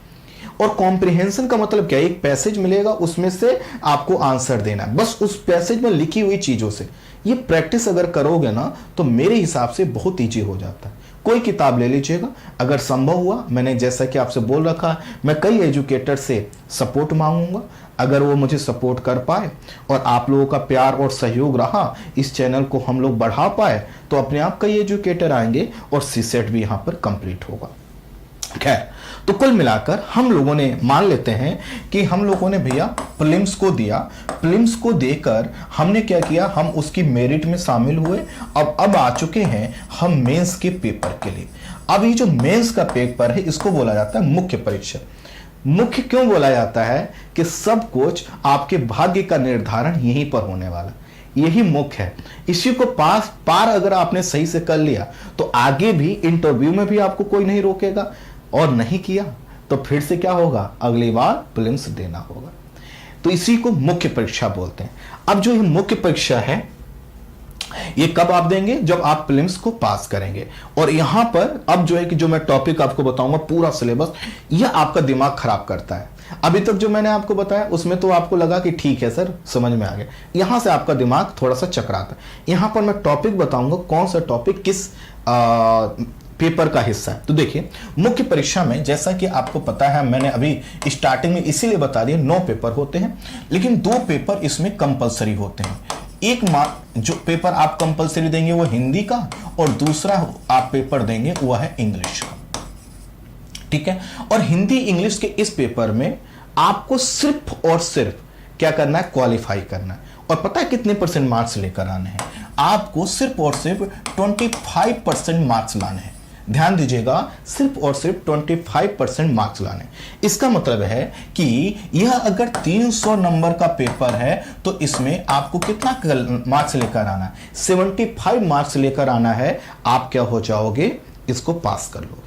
और कॉम्प्रिहेंशन का मतलब क्या है, एक पैसेज मिलेगा, उसमें से आपको आंसर देना है, बस उस पैसेज में लिखी हुई चीजों से। ये प्रैक्टिस अगर करोगे ना तो मेरे हिसाब से बहुत ईजी हो जाता है। कोई किताब ले लीजिएगा, अगर संभव हुआ, मैंने जैसा कि आपसे बोल रखा है, मैं कई एजुकेटर से सपोर्ट मांगूंगा। अगर वो मुझे सपोर्ट कर पाए और आप लोगों का प्यार और सहयोग रहा, इस चैनल को हम लोग बढ़ा पाए, तो अपने आप कई एजुकेटर आएंगे और सीसेट भी यहाँ पर कंप्लीट होगा। खैर, तो कुल मिलाकर हम लोगों ने मान लेते हैं कि हम लोगों ने भैया प्रीलिम्स को दिया, प्रीलिम्स को देकर हमने क्या किया, हम उसकी मेरिट में शामिल हुए। अब आ चुके हैं हम मेंस के पेपर के लिए। अब ये जो मेंस का पेपर है इसको बोला जाता है मुख्य परीक्षा। मुख्य क्यों बोला जाता है कि सब कुछ आपके भाग्य का निर्धारण यहीं पर होने वाला, यही मुख्य है। इसी को पार अगर आपने सही से कर लिया तो आगे भी इंटरव्यू में भी आपको कोई नहीं रोकेगा, और नहीं किया तो फिर से क्या होगा, अगली बार प्रीलिम्स देना होगा। तो इसी को मुख्य परीक्षा बोलते हैं। अब जो ये मुख्य परीक्षा है ये कब आप देंगे, जब आप प्रीलिम्स को पास करेंगे। और यहां पर अब जो है कि जो मैं टॉपिक आपको बताऊंगा, पूरा सिलेबस, यह आपका दिमाग खराब करता है। अभी तक जो मैंने आपको बताया उसमें तो आपको लगा कि ठीक है सर, समझ में आ गया, यहां से आपका दिमाग थोड़ा सा चकराता है। यहां पर मैं टॉपिक बताऊंगा, कौन सा टॉपिक किस पेपर का हिस्सा है। तो देखिए, मुख्य परीक्षा में जैसा कि आपको पता है, मैंने अभी स्टार्टिंग में इसीलिए बता दिया, 9 पेपर होते हैं, लेकिन 2 पेपर इसमें कंपलसरी होते हैं। एक जो पेपर आप कंपलसरी देंगे वो हिंदी का, और दूसरा आप पेपर देंगे वो है इंग्लिश का, ठीक है। और हिंदी इंग्लिश के इस पेपर में आपको सिर्फ और सिर्फ क्या करना है, क्वालिफाई करना है। और पता है कितने % मार्क्स लेकर आने हैं, आपको सिर्फ और सिर्फ 25% मार्क्स लाने हैं। ध्यान दीजिएगा, सिर्फ और सिर्फ 25% मार्क्स लाने। इसका मतलब है कि यह अगर 300 नंबर का पेपर है तो इसमें आपको कितना मार्क्स लेकर आना है? 75 मार्क्स लेकर आना है। आप क्या हो जाओगे? इसको पास कर लो।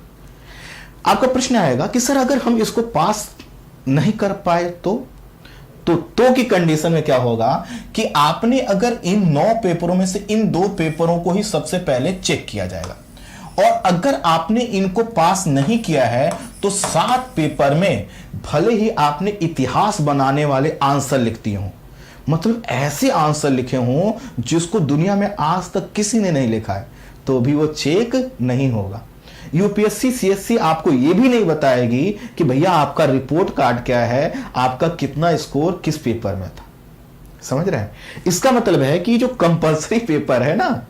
आपका प्रश्न आएगा कि सर अगर हम इसको पास नहीं कर पाए तो की कंडीशन में क्या होगा कि आपने अगर इन 9 पेपरों में से इन 2 पेपरों को ही सबसे पहले चेक किया जाएगा, और अगर आपने इनको पास नहीं किया है तो 7 पेपर में भले ही आपने इतिहास बनाने वाले आंसर लिख दिए हों, मतलब ऐसे आंसर लिखे हों जिसको दुनिया में आज तक किसी ने नहीं लिखा है, तो भी वो चेक नहीं होगा। यूपीएससी सीएससी आपको यह भी नहीं बताएगी कि भैया आपका रिपोर्ट कार्ड क्या है, आपका कितना स्कोर किस पेपर में था। समझ रहे हैं? इसका मतलब है कि जो कंपलसरी पेपर है ना,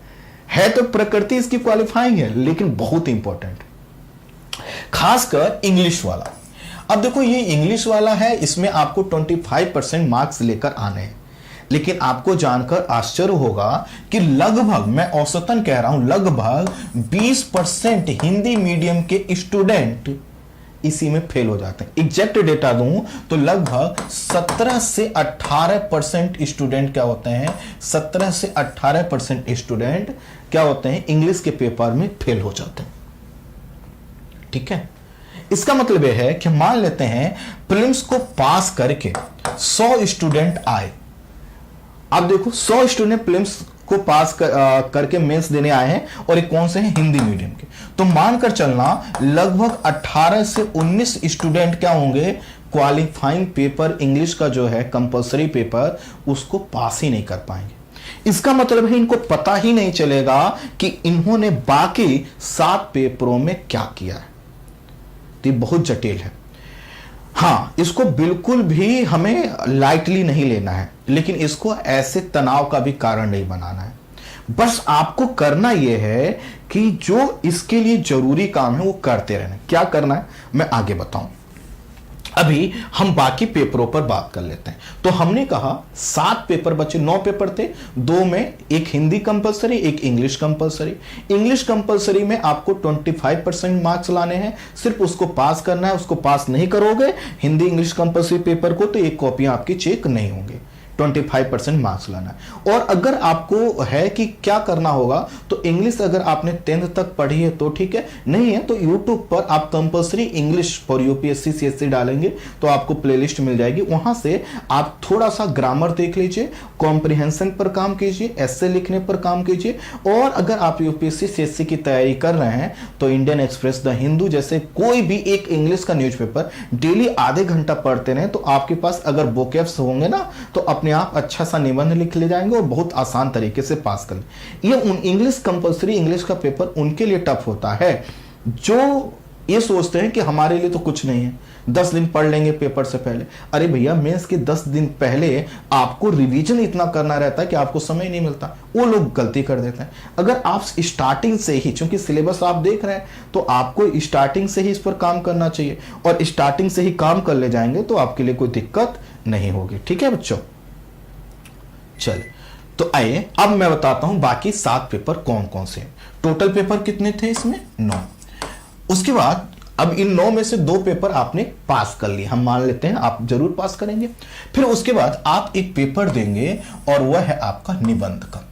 है तो प्रकृति इसकी क्वालिफाइंग है, लेकिन बहुत इंपॉर्टेंट, खासकर इंग्लिश वाला। अब देखो ये इंग्लिश वाला है, इसमें आपको 25% मार्क्स लेकर आने हैं, लेकिन आपको जानकर आश्चर्य होगा कि लगभग, मैं औसतन कह रहा हूं, लगभग 20% हिंदी मीडियम के स्टूडेंट इसी में फेल हो जाते हैं। एग्जैक्ट डेटा दूं तो लगभग 17 से 18% स्टूडेंट क्या होते हैं, 17 से 18% स्टूडेंट क्या होते हैं, इंग्लिश के पेपर में फेल हो जाते हैं। ठीक है, इसका मतलब यह है कि मान लेते हैं प्रीलिम्स को पास करके 100 स्टूडेंट आए। अब देखो 100 स्टूडेंट प्रीलिम्स को पास करके मेंस देने आए हैं, और ये कौन से हैं, हिंदी मीडियम के। तो मानकर चलना लगभग 18 से 19 स्टूडेंट क्या होंगे, क्वालिफाइंग पेपर इंग्लिश का जो है कंपलसरी पेपर, उसको पास ही नहीं कर पाएंगे। इसका मतलब है इनको पता ही नहीं चलेगा कि इन्होंने बाकी 7 पेपरों में क्या किया है। तो ये बहुत जटिल है। हाँ, इसको बिल्कुल भी हमें लाइटली नहीं लेना है, लेकिन इसको ऐसे तनाव का भी कारण नहीं बनाना है। बस आपको करना यह है कि जो इसके लिए जरूरी काम है वो करते रहना। क्या करना है मैं आगे बताऊं। अभी हम बाकी पेपरों पर बात कर लेते हैं। तो हमने कहा 7 पेपर बचे, 9 पेपर थे, 2 में एक हिंदी कंपलसरी, एक इंग्लिश कंपलसरी। इंग्लिश कंपलसरी में आपको 25% मार्क्स लाने हैं, सिर्फ उसको पास करना है। उसको पास नहीं करोगे हिंदी इंग्लिश कंपलसरी पेपर को तो एक कॉपियां आपकी चेक नहीं होंगी। 25% मार्क्स लाना है। और अगर आपको है कि क्या करना होगा, तो इंग्लिश अगर आपने 10th तक पढ़ी है तो ठीक है, नहीं है तो यूट्यूब पर आप compulsory English for UPSC CSC डालेंगे तो आपको प्लेलिस्ट मिल जाएगी। वहां से आप थोड़ा सा ग्रामर देख लीजिए, कॉम्प्रिहेंशन पर काम कीजिए, एस्से लिखने पर काम कीजिए। और अगर आप यूपीएससी सीएससी की तैयारी कर रहे हैं तो इंडियन एक्सप्रेस, द हिंदू जैसे कोई भी एक इंग्लिश का न्यूज़पेपर डेली आधे घंटा पढ़ते रहे तो आपके पास अगर वोकैब्स होंगे ना तो अपने आप अच्छा सा निबंध लिख ले जाएंगे और बहुत आसान तरीके से पास कर ले। ये इंग्लिश कंपलसरी इंग्लिश का पेपर उनके लिए टफ होता है जो ये सोचते हैं कि हमारे लिए तो कुछ नहीं है, 10 दिन पढ़ लेंगे पेपर से पहले। अरे भैया, मेंस के 10 दिन पहले आपको रिवीजन इतना करना रहता है कि आपको समय नहीं मिलता। वो लोग गलती कर देते हैं। अगर आप स्टार्टिंग से ही, चूंकि सिलेबस आप देख रहे हैं तो आपको स्टार्टिंग से ही इस पर काम करना चाहिए, और स्टार्टिंग से ही काम कर ले जाएंगे तो आपके लिए कोई दिक्कत नहीं होगी। ठीक है बच्चों, चलिए तो आइए अब मैं बताता हूं बाकी 7 पेपर कौन कौन से। टोटल पेपर कितने थे इसमें? 9। उसके बाद अब इन 9 में से 2 पेपर आपने पास कर लिए, हम मान लेते हैं आप जरूर पास करेंगे। फिर उसके बाद आप एक पेपर देंगे और वह है आपका निबंध का।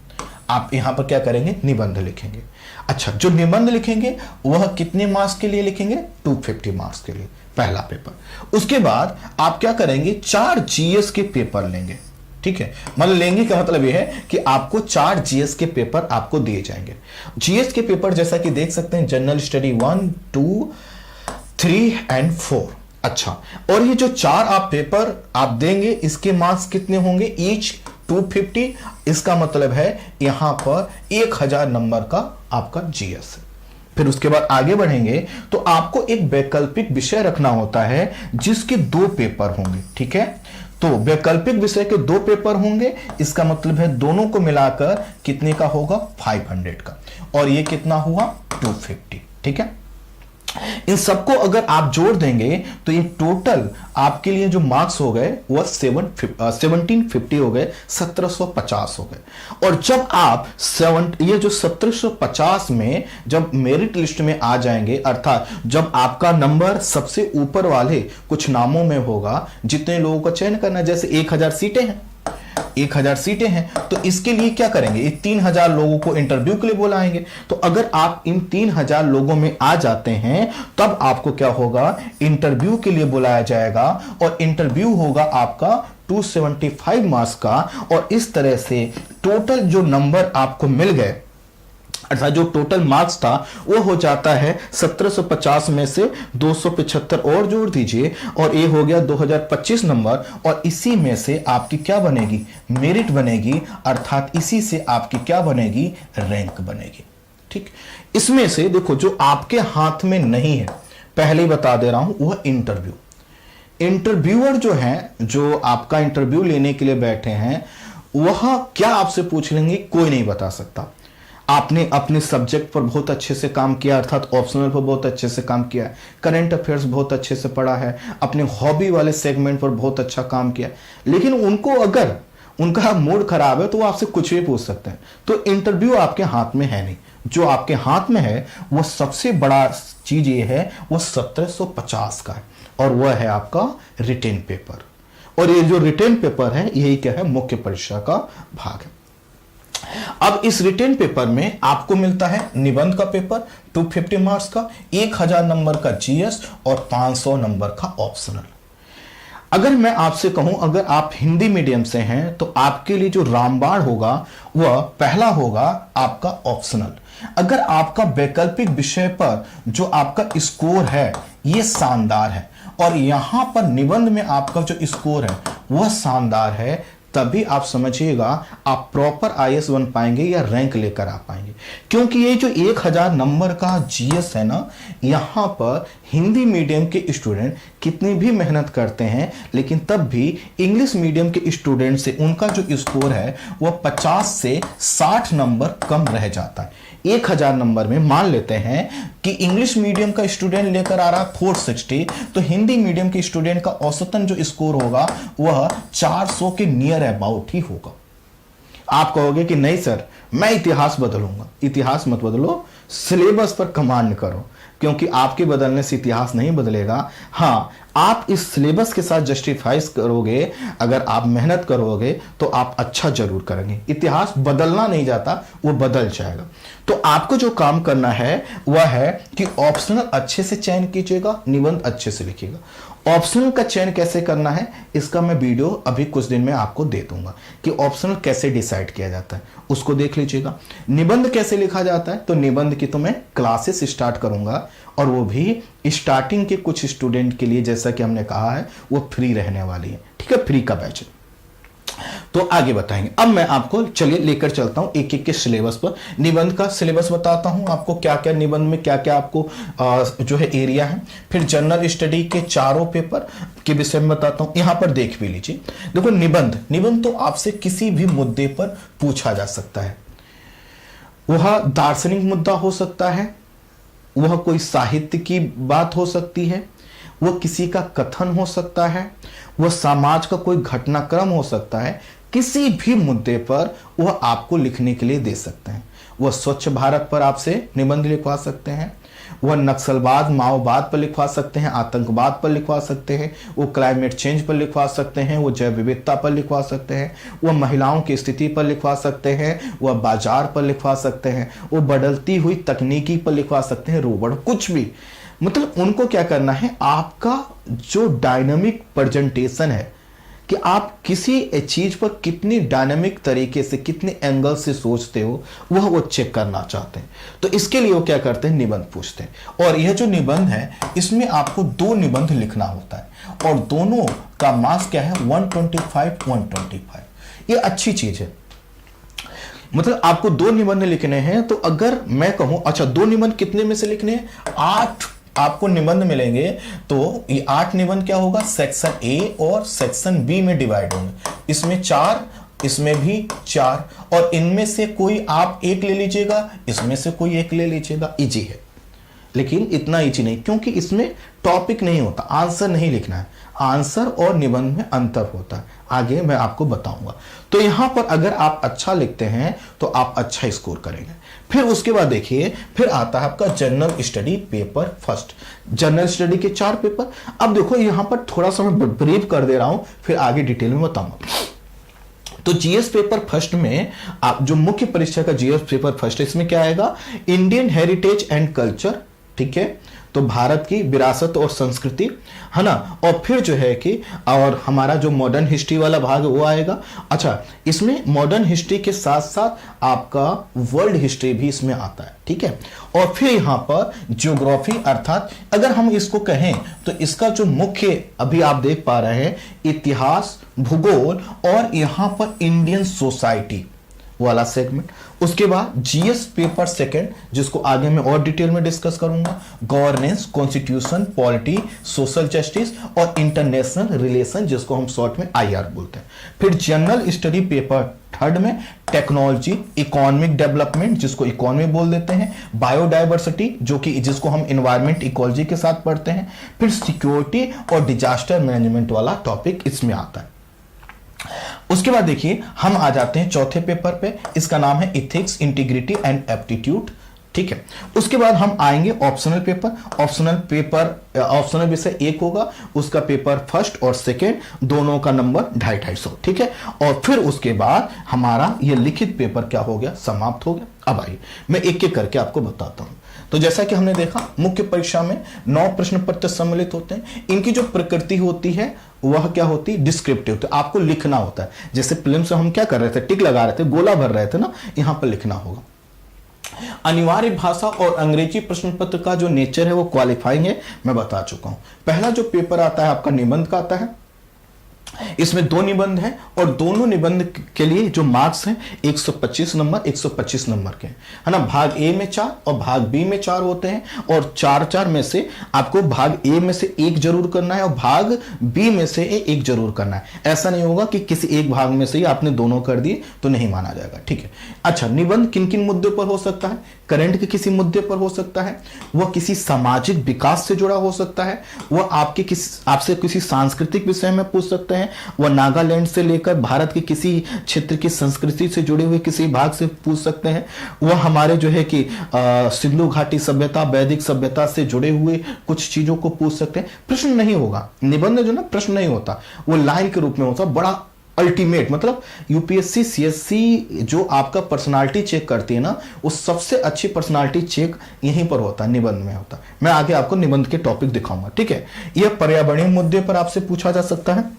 आप यहां पर क्या करेंगे? निबंध लिखेंगे। अच्छा, जो निबंध लिखेंगे वह कितने मार्क्स के लिए लिखेंगे? 250 मार्क्स के लिए, पहला पेपर। उसके बाद आप क्या करेंगे? 4 जीएस के पेपर लेंगे। ठीक है, मतलब लेंगे का मतलब यह है कि आपको 4 जीएस के पेपर आपको दिए जाएंगे। जीएस के पेपर जैसा कि देख सकते हैं, जनरल स्टडी 1, 2, 3 एंड 4। अच्छा, और ये जो 4 आप पेपर आप देंगे इसके मार्क्स कितने होंगे? ईच 250। इसका मतलब है यहां पर 1000 नंबर का आपका जीएस है। फिर उसके बाद आगे बढ़ेंगे तो आपको एक वैकल्पिक विषय रखना होता है जिसके 2 पेपर होंगे। ठीक है, तो वैकल्पिक विषय के 2 पेपर होंगे, इसका मतलब है दोनों को मिलाकर कितने का होगा? 500 का, और ये कितना हुआ? 250। ठीक है, इन सबको अगर आप जोड़ देंगे तो ये टोटल आपके लिए जो मार्क्स हो गए वह 1750 हो गए, 1750 हो गए। और जब आप ये जो 1750 में जब मेरिट लिस्ट में आ जाएंगे, अर्थात जब आपका नंबर सबसे ऊपर वाले कुछ नामों में होगा, जितने लोगों का चयन करना, जैसे 1000 सीटें हैं, 1000 सीटें हैं, तो इसके लिए क्या करेंगे, ये 3000 लोगों को इंटरव्यू के लिए बुलाएंगे। तो अगर आप इन 3000 लोगों में आ जाते हैं तब आपको क्या होगा, इंटरव्यू के लिए बुलाया जाएगा और इंटरव्यू होगा आपका 275 मार्क्स का। और इस तरह से टोटल जो नंबर आपको मिल गए, अर्थात जो टोटल मार्क्स था वो हो जाता है 1750 में से 275 और जोड़ दीजिए और ये हो गया 2025 नंबर। और इसी में से आपकी क्या बनेगी, मेरिट बनेगी, अर्थात इसी से आपकी क्या बनेगी, रैंक बनेगी। ठीक, इसमें से देखो जो आपके हाथ में नहीं है, पहले ही बता दे रहा हूं, वह इंटरव्यू। इंटरव्यूअर जो है, जो आपका इंटरव्यू लेने के लिए बैठे हैं, वह क्या आपसे पूछ लेंगे कोई नहीं बता सकता। आपने अपने सब्जेक्ट पर बहुत अच्छे से काम किया, अर्थात ऑप्शनल पर बहुत अच्छे से काम किया, करंट अफेयर्स बहुत अच्छे से पढ़ा है, अपने हॉबी वाले सेगमेंट पर बहुत अच्छा काम किया, लेकिन उनको अगर उनका मूड खराब है तो वो आपसे कुछ भी पूछ सकते हैं। तो इंटरव्यू आपके हाथ में है नहीं, जो आपके हाथ में है वो सबसे बड़ा चीज ये है, वो 1750 का है और वह है आपका रिटेन पेपर। और ये जो रिटेन पेपर है यही क्या है, मुख्य परीक्षा का भाग है। अब इस रिटेन पेपर में आपको मिलता है निबंध का पेपर 250 मार्क्स का, 1000 नंबर का जीएस और 500 नंबर का ऑप्शनल। अगर मैं आपसे कहूं, अगर आप हिंदी मीडियम से हैं तो आपके लिए जो रामबाण होगा वह पहला होगा आपका ऑप्शनल। अगर आपका वैकल्पिक विषय पर जो आपका स्कोर है यह शानदार है और यहां पर निबंध में आपका जो स्कोर है वह शानदार है, तभी आप समझिएगा आप प्रॉपर आईएएस बन पाएंगे या रैंक लेकर आ पाएंगे। क्योंकि ये जो 1000 नंबर का जीएस है ना, यहां पर हिंदी मीडियम के स्टूडेंट कितनी भी मेहनत करते हैं लेकिन तब भी इंग्लिश मीडियम के स्टूडेंट से उनका जो स्कोर है वह 50 से 60 नंबर कम रह जाता है। 1000 नंबर में मान लेते हैं कि इंग्लिश मीडियम का स्टूडेंट लेकर आ रहा है 460, तो हिंदी मीडियम के स्टूडेंट का औसतन जो स्कोर होगा वह 400 के नियर अबाउट ही होगा। आप कहोगे कि नहीं सर मैं इतिहास बदलूंगा। इतिहास मत बदलो, सिलेबस पर कमांड करो, क्योंकि आपके बदलने से इतिहास नहीं बदलेगा। हाँ, आप इस सिलेबस के साथ जस्टिफाई करोगे, अगर आप मेहनत करोगे तो आप अच्छा जरूर करेंगे। इतिहास बदलना नहीं जाता, वो बदल जाएगा। तो आपको जो काम करना है वह है कि ऑप्शनल अच्छे से चयन कीजिएगा, निबंध अच्छे से लिखिएगा। ऑप्शनल का चयन कैसे करना है इसका मैं वीडियो अभी कुछ दिन में आपको दे दूंगा कि ऑप्शनल कैसे डिसाइड किया जाता है, उसको देख लीजिएगा। निबंध कैसे लिखा जाता है, तो निबंध की तो मैं क्लासेस स्टार्ट करूंगा और वो भी स्टार्टिंग के कुछ स्टूडेंट के लिए, जैसा कि हमने कहा है, वो फ्री रहने वाली है। ठीक है, फ्री का बैच है। तो आगे बताएंगे। अब मैं आपको चलिए लेकर चलता हूं एक एक के सिलेबस पर। निबंध का सिलेबस बताता हूं आपको, क्या क्या निबंध में क्या क्या आपको जो है एरिया है। फिर जनरल स्टडी के चारों पेपर के विषय में बताता हूं। यहां पर देख भी लीजिए। देखो निबंध तो आपसे किसी भी मुद्दे पर पूछा जा सकता है। वह दार्शनिक मुद्दा हो सकता है, वह कोई साहित्य की बात हो सकती है, वह किसी का कथन हो सकता है, वह समाज का कोई घटनाक्रम हो सकता है। किसी भी मुद्दे पर वह आपको लिखने के लिए दे सकते हैं। वह स्वच्छ भारत पर आपसे निबंध लिखवा सकते हैं, वह नक्सलवाद माओवाद पर लिखवा सकते हैं, आतंकवाद पर लिखवा सकते हैं, वो क्लाइमेट चेंज पर लिखवा सकते हैं, वो जैव विविधता पर लिखवा सकते हैं, वह महिलाओं की स्थिति पर लिखवा सकते हैं, वह बाजार पर लिखवा सकते हैं, वो बदलती हुई तकनीकी पर लिखवा सकते हैं, रोबोट, कुछ भी। मतलब उनको क्या करना है, आपका जो डायनामिक प्रेजेंटेशन है कि आप किसी चीज पर कितनी डायनामिक तरीके से, कितने एंगल से सोचते हो, वह वो चेक करना चाहते हैं। तो इसके लिए वो क्या करते हैं, निबंध पूछते हैं। और यह जो निबंध है इसमें आपको 2 निबंध लिखना होता है और दोनों का मार्क्स क्या है, 125। ये अच्छी चीज है। मतलब आपको 2 निबंध लिखने हैं, तो अगर मैं कहूं अच्छा 2 निबंध कितने में से लिखने हैं, 8 आपको निबंध मिलेंगे। तो ये 8 निबंध क्या होगा, सेक्शन ए और सेक्शन बी में डिवाइड होंगे। इसमें 4, इसमें भी 4, और इनमें से कोई आप एक ले लीजिएगा, इसमें से कोई एक ले लीजिएगा, इजी है। लेकिन इतना ईजी नहीं, क्योंकि इसमें टॉपिक नहीं होता, आंसर नहीं लिखना है। आंसर और निबंध में अंतर होता है, आगे मैं आपको बताऊंगा। तो यहां पर अगर आप अच्छा लिखते हैं तो आप अच्छा स्कोर करेंगे। फिर उसके बाद देखिए, फिर आता है आपका general study paper first. General study के 4 पेपर। अब देखो यहां पर थोड़ा सा मैं ब्रीफ कर दे रहा हूं, फिर आगे डिटेल में बताऊंगा। तो जीएस पेपर फर्स्ट में आप जो मुख्य परीक्षा का जीएस पेपर फर्स्ट है, इसमें क्या आएगा, इंडियन हेरिटेज एंड कल्चर, ठीक है, तो भारत की विरासत और संस्कृति, है ना। और फिर जो है कि और हमारा जो मॉडर्न हिस्ट्री वाला भाग है वो आएगा। अच्छा, इसमें मॉडर्न हिस्ट्री के साथ साथ आपका वर्ल्ड हिस्ट्री भी इसमें आता है, ठीक है। और फिर यहां पर ज्योग्राफी, अर्थात अगर हम इसको कहें तो इसका जो मुख्य अभी आप देख पा रहे हैं, इतिहास, भूगोल और यहां पर इंडियन सोसाइटी वाला सेगमेंट। उसके बाद जीएस पेपर सेकंड, जिसको आगे मैं और डिटेल में डिस्कस करूंगा, governance, constitution, polity, social justice और इंटरनेशनल रिलेशन, जिसको हम शॉर्ट में आईआर बोलते हैं। फिर जनरल स्टडी पेपर थर्ड में टेक्नोलॉजी, इकोनॉमिक डेवलपमेंट, जिसको इकोनॉमी बोल देते हैं, बायोडायवर्सिटी, जो कि जिसको हम एनवायरमेंट इकोलॉजी के साथ पढ़ते हैं। फिर सिक्योरिटी और डिजास्टर मैनेजमेंट वाला टॉपिक इसमें आता है। उसके बाद देखिए हम आ जाते हैं चौथे पेपर पे, इसका नाम है इथिक्स, इंटीग्रिटी एंड एप्टीट्यूड, ठीक है। उसके बाद हम आएंगे ऑप्शनल पेपर। ऑप्शनल विषय 1 होगा, उसका पेपर फर्स्ट और सेकेंड दोनों का नंबर 250-250, ठीक है। और फिर उसके बाद हमारा ये लिखित पेपर क्या हो गया, समाप्त हो गया। अब आइए मैं एक एक करके आपको बताता हूं। तो जैसा कि हमने देखा, मुख्य परीक्षा में 9 प्रश्न पत्र सम्मिलित होते हैं। इनकी जो प्रकृति होती है वह क्या होती है, डिस्क्रिप्टिव, तो आपको लिखना होता है। जैसे प्रीलिम्स में हम क्या कर रहे थे, टिक लगा रहे थे, गोला भर रहे थे ना, यहां पर लिखना होगा। अनिवार्य भाषा और अंग्रेजी प्रश्न पत्र का जो नेचर है वो क्वालिफाइंग है, मैं बता चुका हूं। पहला जो पेपर आता है आपका निबंध का आता है, इसमें 2 निबंध हैं और दोनों निबंध के लिए जो मार्क्स हैं 125 नंबर 125 नंबर के, है ना। भाग ए में 4 और भाग बी में 4 होते हैं, और 4-4 में से आपको भाग ए में से 1 जरूर करना है और भाग बी में से 1 जरूर करना है। ऐसा नहीं होगा कि किसी एक भाग में से ही आपने दोनों कर दिए तो नहीं माना जाएगा, ठीक है। अच्छा, निबंध किन किन मुद्दों पर हो सकता है, करंट के किसी मुद्दे पर हो सकता है, वह किसी सामाजिक विकास से जुड़ा हो सकता है, वह आपसे किसी सांस्कृतिक विषय में पूछ सकते हैं, वह नागालैंड से लेकर भारत के किसी क्षेत्र की संस्कृति से जुड़े हुए किसी भाग से पूछ सकते हैं, वह हमारे जो है कि सिंधु घाटी सभ्यता, वैदिक सभ्यता से जुड़े हुए कुछ चीजों को पूछ सकते हैं। प्रश्न नहीं होगा, निबंध जो ना प्रश्न नहीं होता, वो लाइन के रूप में होता, बड़ा अल्टीमेट, मतलब यूपीएससी सीएससी जो आपका पर्सनालिटी चेक करती है ना, वो सबसे अच्छी पर्सनालिटी चेक यहीं पर होता है, निबंध में होता है। मैं आगे आपको निबंध के टॉपिक दिखाऊंगा, ठीक है। यह पर्यावरणीय मुद्दे पर आपसे पूछा जा सकता है,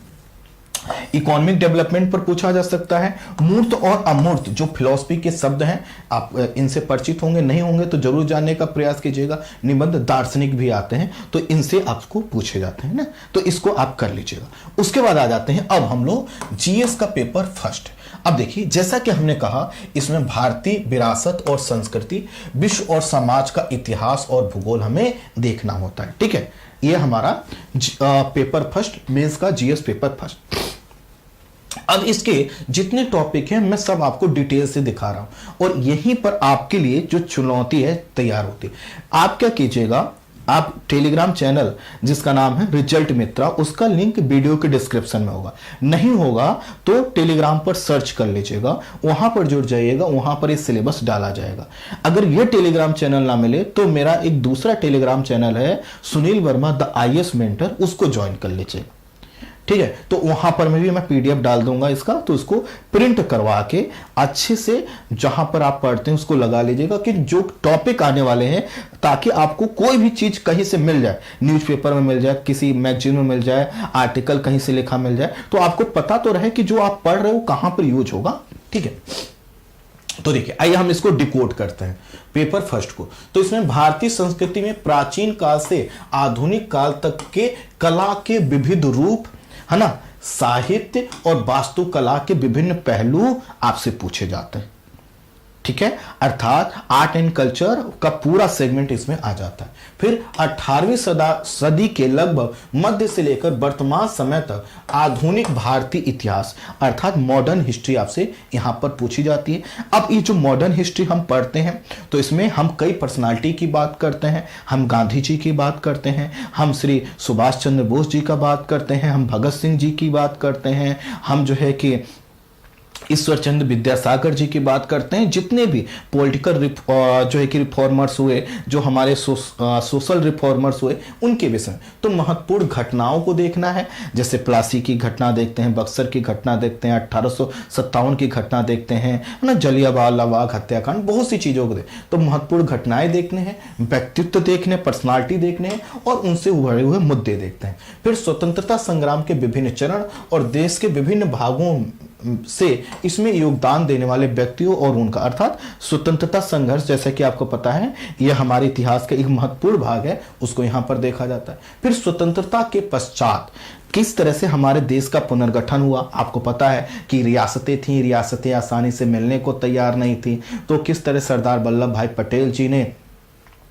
इकोनॉमिक डेवलपमेंट पर पूछा जा सकता है, मूर्त और अमूर्त जो फिलॉसफी के शब्द हैं आप इनसे परिचित होंगे, नहीं होंगे तो जरूर जानने का प्रयास कीजिएगा। निबंध दार्शनिक भी आते हैं तो इनसे आपको पूछे जाते हैं ना, तो इसको आप कर लीजिएगा। उसके बाद आ जाते हैं अब हम लोग जीएस का पेपर फर्स्ट। अब देखिए, जैसा कि हमने कहा, इसमें भारतीय विरासत और संस्कृति, विश्व और समाज का इतिहास और भूगोल हमें देखना होता है, ठीक है। ये हमारा पेपर फर्स्ट मेंस का जीएस पेपर फर्स्ट। अब इसके जितने टॉपिक हैं मैं सब आपको डिटेल से दिखा रहा हूं, और यहीं पर आपके लिए जो चुनौती है तैयार होती है। आप क्या कीजिएगा, आप टेलीग्राम चैनल जिसका नाम है रिजल्ट मित्रा, उसका लिंक वीडियो के डिस्क्रिप्शन में होगा, नहीं होगा तो टेलीग्राम पर सर्च कर लीजिएगा, वहां पर जुड़ जाइएगा, वहां पर ये सिलेबस डाला जाएगा। अगर ये टेलीग्राम चैनल ना मिले तो मेरा एक दूसरा टेलीग्राम चैनल है Sunil Verma the IAS mentor, उसको ज्वाइन कर लीजिएगा, ठीक है। तो वहां पर भी मैं पीडीएफ डाल दूंगा इसका, तो उसको प्रिंट करवा के अच्छे से जहां पर आप पढ़ते हैं उसको लगा लीजिएगा कि जो टॉपिक आने वाले हैं, ताकि आपको कोई भी चीज कहीं से मिल जाए, न्यूज़पेपर में मिल जाए, किसी मैगजीन में मिल जाए, आर्टिकल कहीं से लिखा मिल जाए, तो आपको पता तो रहे कि जो आप पढ़ रहे हो कहां पर यूज होगा, ठीक है। तो देखिए, आइए हम इसको डिकोड करते हैं पेपर फर्स्ट को। तो इसमें भारतीय संस्कृति में प्राचीन काल से आधुनिक काल तक के कला के विविध रूप, है ना, साहित्य और वास्तुकला के विभिन्न पहलू आपसे पूछे जाते हैं, ठीक है, अर्थात आर्ट एंड कल्चर का पूरा सेगमेंट इसमें आ जाता है। फिर 18वीं सदी के लगभग मध्य से लेकर वर्तमान समय तक आधुनिक भारतीय इतिहास अर्थात मॉडर्न हिस्ट्री आपसे यहां पर पूछी जाती है। अब ये जो मॉडर्न हिस्ट्री हम पढ़ते हैं तो इसमें हम कई पर्सनालिटी की बात करते हैं, हम गांधी जी की बात करते हैं, हम श्री सुभाष चंद्र बोस जी का बात करते हैं, हम भगत सिंह जी की बात करते हैं, हम जो है कि ईश्वर चंद्र विद्यासागर जी की बात करते हैं। जितने भी पॉलिटिकल जो है कि रिफॉर्मर्स हुए, जो हमारे सोशल रिफॉर्मर्स हुए, उनके विषय में तो महत्वपूर्ण घटनाओं को देखना है। जैसे प्लासी की घटना देखते हैं, बक्सर की घटना देखते हैं, 1857 की घटना देखते हैं, है ना, जलियांवाला बाग हत्याकांड, बहुत सी चीजों को तो महत्वपूर्ण घटनाएं देखने हैं, व्यक्तित्व देखने, पर्सनालिटी देखने हैं और उनसे उभरे हुए मुद्दे देखते हैं। फिर स्वतंत्रता संग्राम के विभिन्न चरण और देश के विभिन्न भागों से इसमें योगदान देने वाले व्यक्तियों और उनका अर्थात स्वतंत्रता संघर्ष, जैसा कि आपको पता है यह हमारे इतिहास का एक महत्वपूर्ण भाग है, उसको यहां पर देखा जाता है। फिर स्वतंत्रता के पश्चात किस तरह से हमारे देश का पुनर्गठन हुआ। आपको पता है कि रियासतें थीं, रियासतें आसानी से मिलने को तैयार नहीं थी, तो किस तरह सरदार वल्लभ भाई पटेल जी ने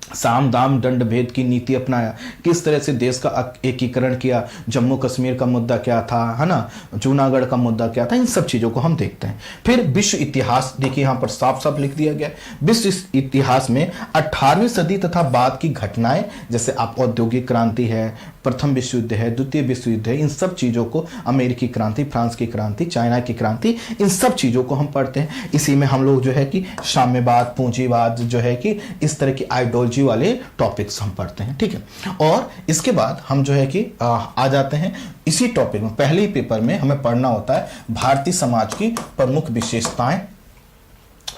साम दाम दंड भेद की नीति अपनाया, किस तरह से देश का एकीकरण किया, जम्मू कश्मीर का मुद्दा क्या था, है ना, जूनागढ़ का मुद्दा क्या था, इन सब चीजों को हम देखते हैं। फिर विश्व इतिहास देखिए यहां पर साफ साफ लिख दिया गया, विश्व इतिहास में 18वीं सदी तथा बाद की घटनाएं, जैसे आप औद्योगिक क्रांति है, प्रथम विश्व युद्ध है, द्वितीय विश्व युद्ध है, इन सब चीजों को, अमेरिकी क्रांति, फ्रांस की क्रांति, चाइना की क्रांति, इन सब चीजों को हम पढ़ते हैं। इसी में हम लोग जो है कि साम्यवाद, पूंजीवाद, जो है कि इस तरह की आइडियोलॉजी वाले टॉपिक्स हम पढ़ते हैं, ठीक है। और इसके बाद हम जो है कि आ जाते हैं इसी टॉपिक में, पहले ही पेपर में हमें पढ़ना होता है भारतीय समाज की प्रमुख विशेषताएं,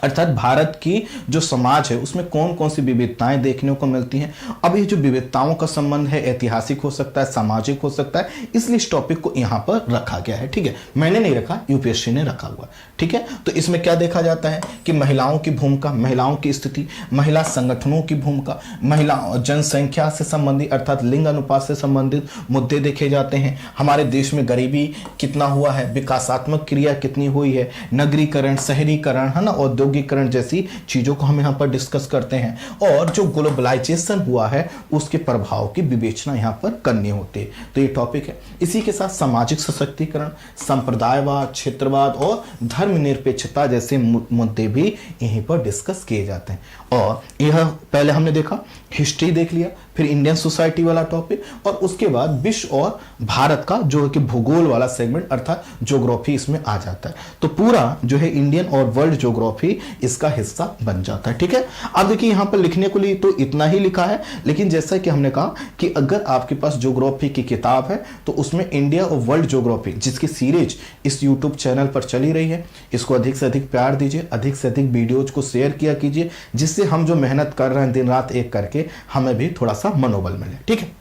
अर्थात भारत की जो समाज है उसमें कौन कौन सी विविधताएं देखने को मिलती हैं। अब ये जो विविधताओं का संबंध है ऐतिहासिक हो सकता है, सामाजिक हो सकता है, इसलिए इस टॉपिक को यहां पर रखा गया है, ठीक है। मैंने नहीं रखा, यूपीएससी ने रखा हुआ, ठीक है। तो इसमें क्या देखा जाता है कि महिलाओं की भूमिका, महिलाओं की स्थिति, महिला संगठनों की भूमिका, महिला जनसंख्या से संबंधित अर्थात लिंग अनुपात से संबंधित मुद्दे देखे जाते हैं। हमारे देश में गरीबी कितना हुआ है, विकासात्मक क्रिया कितनी हुई है, नगरीकरण, शहरीकरण, है ना, औद्योगिकरण जैसी चीजों को हम यहाँ पर डिस्कस करते हैं। और जो ग्लोबलाइजेशन हुआ है उसके प्रभाव की विवेचना यहाँ पर करनी होती है, तो ये टॉपिक है। इसी के साथ सामाजिक सशक्तिकरण, संप्रदायवाद, क्षेत्रवाद और धर्मनिरपेक्षता जैसे मुद्दे भी यहीं पर डिस्कस किए जाते हैं। और यह पहले हमने देखा, हिस्ट्री देख लिया, फिर इंडियन सोसाइटी वाला टॉपिक, और उसके बाद विश्व और भारत का जो है कि भूगोल वाला सेगमेंट अर्थात ज्योग्राफी इसमें आ जाता है। तो पूरा जो है इंडियन और वर्ल्ड ज्योग्राफी इसका हिस्सा बन जाता है, ठीक है। अब देखिए यहां पर लिखने को लिए तो इतना ही लिखा है, लेकिन जैसा कि हमने कहा कि अगर आपके पास ज्योग्राफी की किताब है तो उसमें इंडिया और वर्ल्ड ज्योग्राफी जिसकी सीरीज इस यूट्यूब चैनल पर चली रही है, इसको अधिक से अधिक प्यार दीजिए, अधिक से अधिक वीडियोज को शेयर किया कीजिए, जिससे हम जो मेहनत कर रहे हैं दिन रात एक करके हमें भी थोड़ा सा मनोबल मिले, ठीक है।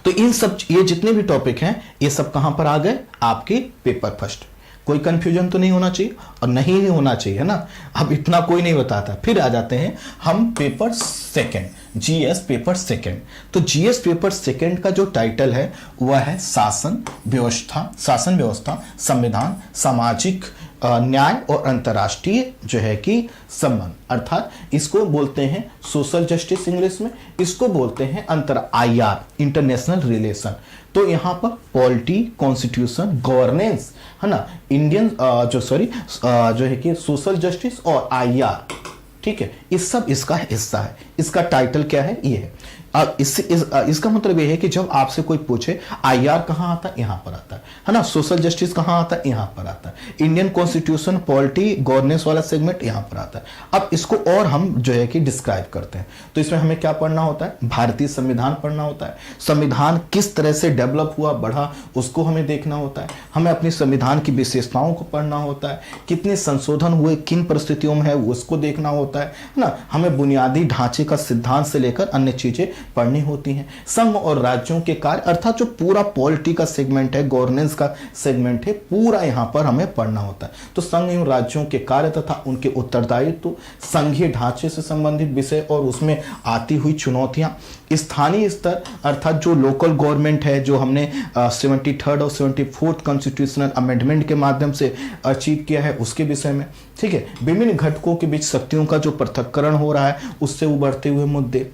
तो इन सब ये जितने भी टॉपिक हैं ये सब कहां पर आ गए, आपके पेपर फर्स्ट। कोई कंफ्यूजन तो नहीं होना चाहिए और नहीं ही होना चाहिए, है ना। अब इतना कोई नहीं बताता। फिर आ जाते हैं हम paper second, GS paper second. तो जीएस पेपर सेकंड का जो टाइटल है वह है शासन व्यवस्था, संविधान, सामाजिक न्याय और अंतर्राष्ट्रीय जो है कि संबंध, अर्थात इसको बोलते हैं सोशल जस्टिस इंग्लिश में, इसको बोलते हैं IR इंटरनेशनल रिलेशन। तो यहाँ पर पॉलिटी, कॉन्स्टिट्यूशन, गवर्नेंस, है ना, इंडियन जो है कि सोशल जस्टिस और IR, ठीक है, इस सब इसका हिस्सा है। इसका टाइटल क्या है, ये है। अब इसका मतलब ये है कि जब आपसे कोई पूछे IR कहां आता है, यहां पर आता है ना, सोशल जस्टिस कहां आता है, यहां पर आता है, इंडियन कॉन्स्टिट्यूशन, पॉलिटी, गवर्नेंस वाला सेगमेंट यहां पर आता है। अब इसको और हम जो है कि डिस्क्राइब करते हैं। तो इसमें हमें क्या पढ़ना होता है, भारतीय संविधान पढ़ना होता है, संविधान किस तरह से डेवलप हुआ, बढ़ा, उसको हमें देखना होता है। हमें अपने संविधान की विशेषताओं को पढ़ना होता है, कितने संशोधन हुए, किन परिस्थितियों में है, उसको देखना होता है ना। हमें बुनियादी ढांचे का सिद्धांत से लेकर अन्य चीजें पढ़नी होती हैं। संघ और राज्यों के कार्य अर्थात जो पूरा पॉलिटी का सेगमेंट है, गवर्नेंस का सेगमेंट है, पूरा यहाँ पर हमें पढ़ना होता है। तो संघ एवं राज्यों के कार्य तथा उनके उत्तरदायित्व, संघीय ढांचे से संबंधित विषय और उसमें आती हुई चुनौतियां, स्थानीय स्तर अर्थात जो लोकल गवर्नमेंट है, जो हमने 73rd और 74th कॉन्स्टिट्यूशनल अमेंडमेंट के माध्यम से अचीव किया है, उसके विषय में, ठीक है। विभिन्न घटकों के बीच शक्तियों का जो पृथक्करण हो रहा है, उससे उभरते हुए मुद्दे,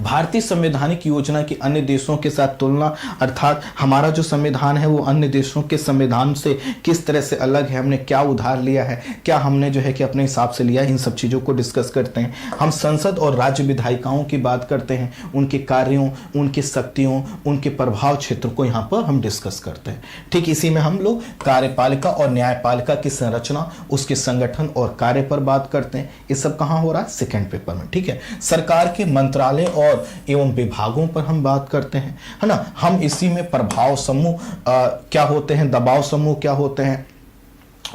भारतीय संवैधानिक योजना की अन्य देशों के साथ तुलना अर्थात हमारा जो संविधान है वो अन्य देशों के संविधान से किस तरह से अलग है, हमने क्या उधार लिया है, क्या हमने जो है कि अपने हिसाब से लिया है, इन सब चीज़ों को डिस्कस करते हैं। हम संसद और राज्य विधायिकाओं की बात करते हैं, उनके कार्यों, उनकी शक्तियों, उनके प्रभाव क्षेत्र को यहाँ पर हम डिस्कस करते हैं। ठीक इसी में हम लोग कार्यपालिका और न्यायपालिका की संरचना, उसके संगठन और कार्य पर बात करते हैं। ये सब कहाँ हो रहा है? सेकेंड पेपर में, ठीक है। सरकार के मंत्रालय और एवं विभागों पर हम बात करते हैं, है ना। हम इसी में प्रभाव समूह क्या होते हैं, दबाव समूह क्या होते हैं,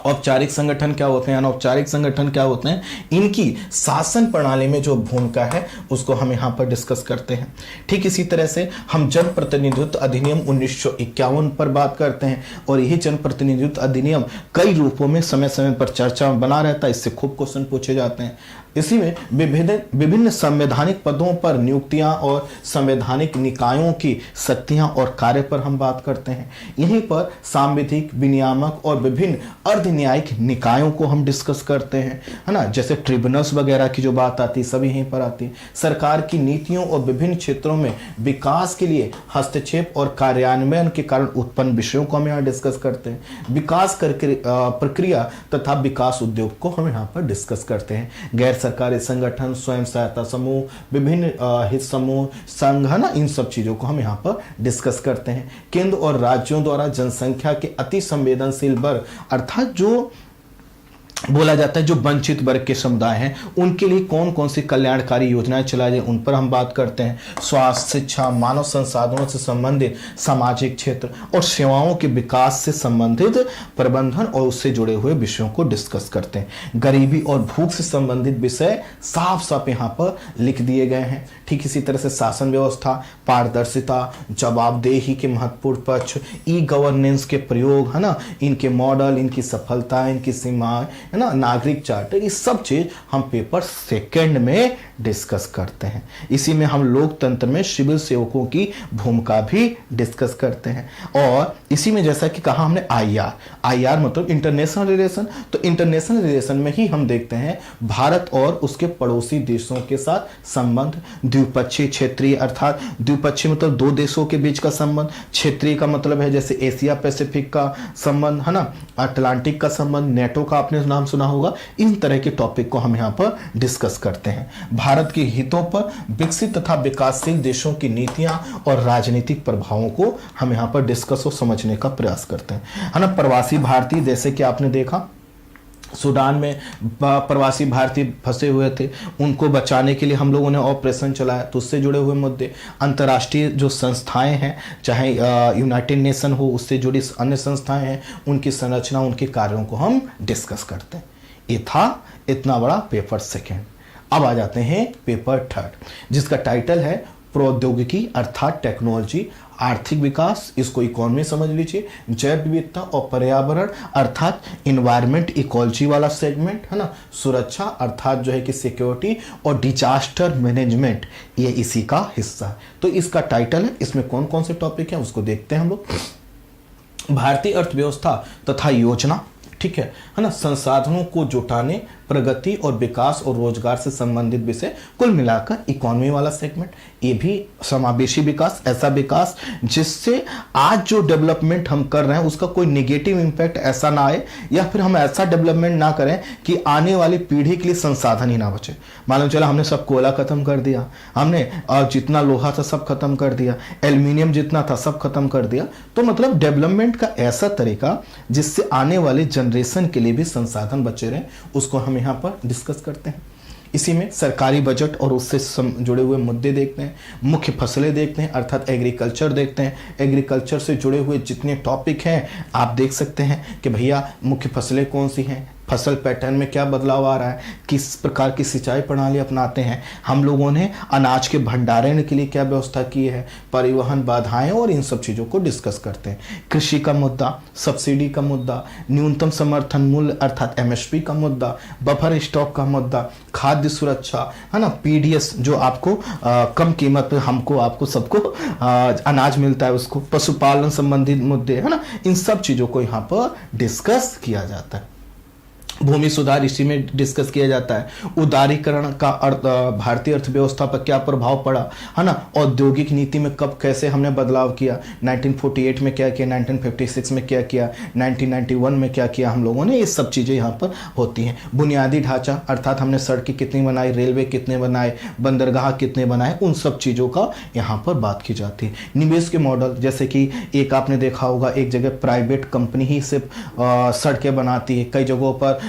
औपचारिक संगठन क्या होते हैं, अनौपचारिक संगठन क्या होते हैं, इनकी शासन प्रणाली में जो भूमिका है उसको हम यहाँ पर डिस्कस करते हैं। ठीक इसी तरह से हम जनप्रतिनिधित्व अधिनियम 1951 पर बात करते हैं और यही जनप्रतिनिधित्व अधिनियम कई रूपों में समय समय पर चर्चा में बना रहता है, इससे खूब क्वेश्चन पूछे जाते हैं। इसी में विभिन्न संवैधानिक पदों पर नियुक्तियां और संवैधानिक निकायों की शक्तियां और कार्य पर हम बात करते हैं। यहीं पर सांविधिक, विनियामक और विभिन्न अर्ध न्यायिक निकायों को हम डिस्कस करते हैं, है ना। जैसे ट्रिब्यूनल्स वगैरह की जो बात आती है सभी यहीं पर आती है। सरकार की नीतियों और विभिन्न क्षेत्रों में विकास के लिए हस्तक्षेप और कार्यान्वयन के कारण उत्पन्न विषयों को हम यहाँ डिस्कस करते हैं। विकास प्रक्रिया तथा विकास उद्योग को हम यहाँ पर डिस्कस करते हैं। गैर सरकारी संगठन, स्वयं सहायता समूह, विभिन्न हित समूह, संघ, है ना, इन सब चीजों को हम यहाँ पर डिस्कस करते हैं। केंद्र और राज्यों द्वारा जनसंख्या के अति संवेदनशील वर्ग अर्थात जो बोला जाता है जो वंचित वर्ग के समुदाय हैं, उनके लिए कौन कौन सी कल्याणकारी योजनाएं चलाई जाए, उन पर हम बात करते हैं। स्वास्थ्य, शिक्षा, मानव संसाधनों से संबंधित सामाजिक क्षेत्र और सेवाओं के विकास से संबंधित प्रबंधन और उससे जुड़े हुए विषयों को डिस्कस करते हैं। गरीबी और भूख से संबंधित विषय साफ साफ यहाँ पर लिख दिए गए हैं। ठीक इसी तरह से शासन व्यवस्था, पारदर्शिता, जवाबदेही के महत्वपूर्ण पक्ष, ई गवर्नेंस के प्रयोग, है ना, इनके मॉडल, इनकी सफलता, इनकी सीमाएं, है ना, नागरिक चार्टर, ये सब चीज हम पेपर सेकंड में डिस्कस करते हैं। इसी में हम लोकतंत्र में सिविल सेवकों की भूमिका भी डिस्कस करते हैं। और इसी में जैसा कि कहा हमने आईआर मतलब इंटरनेशनल रिलेशन, तो इंटरनेशनल रिलेशन में ही हम देखते हैं भारत और उसके पड़ोसी देशों के साथ संबंध, द्विपक्षीय, क्षेत्रीय अर्थात द्विपक्षीय मतलब दो देशों के बीच का संबंध, क्षेत्रीय का मतलब है जैसे एशिया पैसिफिक का संबंध, है ना, अटलांटिक का संबंध, नेटो का आपने नाम सुना होगा। इन तरह के टॉपिक को हम यहाँ पर डिस्कस करते हैं। भारत के हितों पर विकसित तथा विकासशील देशों की नीतियां और राजनीतिक प्रभावों को हम यहाँ पर डिस्कस और समझने का प्रयास करते हैं, है ना। प्रवासी भारतीय, जैसे कि आपने देखा सूडान में प्रवासी भारतीय फंसे हुए थे, उनको बचाने के लिए हम लोगों ने ऑपरेशन चलाया, तो उससे जुड़े हुए मुद्दे। अंतर्राष्ट्रीय जो संस्थाएं हैं, चाहे यूनाइटेड नेशन हो, उससे जुड़ी अन्य संस्थाएं हैं, उनकी संरचना, उनके कार्यों को हम डिस्कस करते हैं। ये था इतना बड़ा पेपर सेकेंड। अब आ जाते हैं पेपर थर्ड, जिसका टाइटल है प्रौद्योगिकी अर्थात टेक्नोलॉजी, आर्थिक विकास, इसको इकोनॉमी समझ लीजिए, जैव विविधता और पर्यावरण अर्थात इन्वायरमेंट इकोलॉजी वाला सेगमेंट, है ना, सुरक्षा अर्थात जो है कि सिक्योरिटी, और डिजास्टर मैनेजमेंट, ये इसी का हिस्सा है। तो इसका टाइटल है, इसमें कौन कौन से टॉपिक हैं उसको देखते हैं हम लोग। भारतीय अर्थव्यवस्था तथा योजना, ठीक है ना, संसाधनों को जुटाने, प्रगति और विकास और रोजगार से संबंधित विषय, कुल मिलाकर इकोनॉमी वाला सेगमेंट। ये भी समावेशी विकास, ऐसा विकास जिससे आज जो डेवलपमेंट हम कर रहे हैं उसका कोई नेगेटिव इंपैक्ट ऐसा ना आए, या फिर हम ऐसा डेवलपमेंट ना करें कि आने वाली पीढ़ी के लिए संसाधन ही ना बचे। मालूम चला हमने सब कोयला खत्म कर दिया, हमने जितना लोहा था सब खत्म कर दिया, एल्यूमिनियम जितना था सब खत्म कर दिया। तो मतलब डेवलपमेंट का ऐसा तरीका जिससे आने वाले जनरेशन के लिए भी संसाधन बचे रहे, उसको हम यहाँ पर डिस्कस करते हैं। इसी में सरकारी बजट और उससे जुड़े हुए मुद्दे देखते हैं, मुख्य फसलें देखते हैं अर्थात एग्रीकल्चर देखते हैं। एग्रीकल्चर से जुड़े हुए जितने टॉपिक हैं आप देख सकते हैं कि भैया मुख्य फसलें कौन सी हैं, फसल पैटर्न में क्या बदलाव आ रहा है, किस प्रकार की सिंचाई प्रणाली अपनाते हैं, हम लोगों ने अनाज के भंडारण के लिए क्या व्यवस्था की है, परिवहन बाधाएं, और इन सब चीज़ों को डिस्कस करते हैं। कृषि का मुद्दा, सब्सिडी का मुद्दा, न्यूनतम समर्थन मूल्य अर्थात एमएसपी का मुद्दा, बफर स्टॉक का मुद्दा, खाद्य सुरक्षा, है ना, पीडीएस जो आपको कम कीमत पे हमको आपको सबको अनाज मिलता है उसको, पशुपालन संबंधित मुद्दे, है ना, इन सब चीज़ों को यहाँ पर डिस्कस किया जाता है। भूमि सुधार इसी में डिस्कस किया जाता है। उदारीकरण का भारतीय अर्थव्यवस्था पर क्या प्रभाव पड़ा, है ना, औद्योगिक नीति में कब कैसे हमने बदलाव किया, 1948 में क्या किया, 1956 में क्या किया, 1991 में क्या किया हम लोगों ने, ये सब चीज़ें यहाँ पर होती हैं। बुनियादी ढांचा अर्थात हमने सड़कें कितनी बनाई, रेलवे कितने बनाए, बंदरगाह कितने बनाए, उन सब चीज़ों का यहाँ पर बात की जाती है। निवेश के मॉडल, जैसे कि एक आपने देखा होगा एक जगह प्राइवेट कंपनी ही सिर्फ सड़कें बनाती है, कई जगहों पर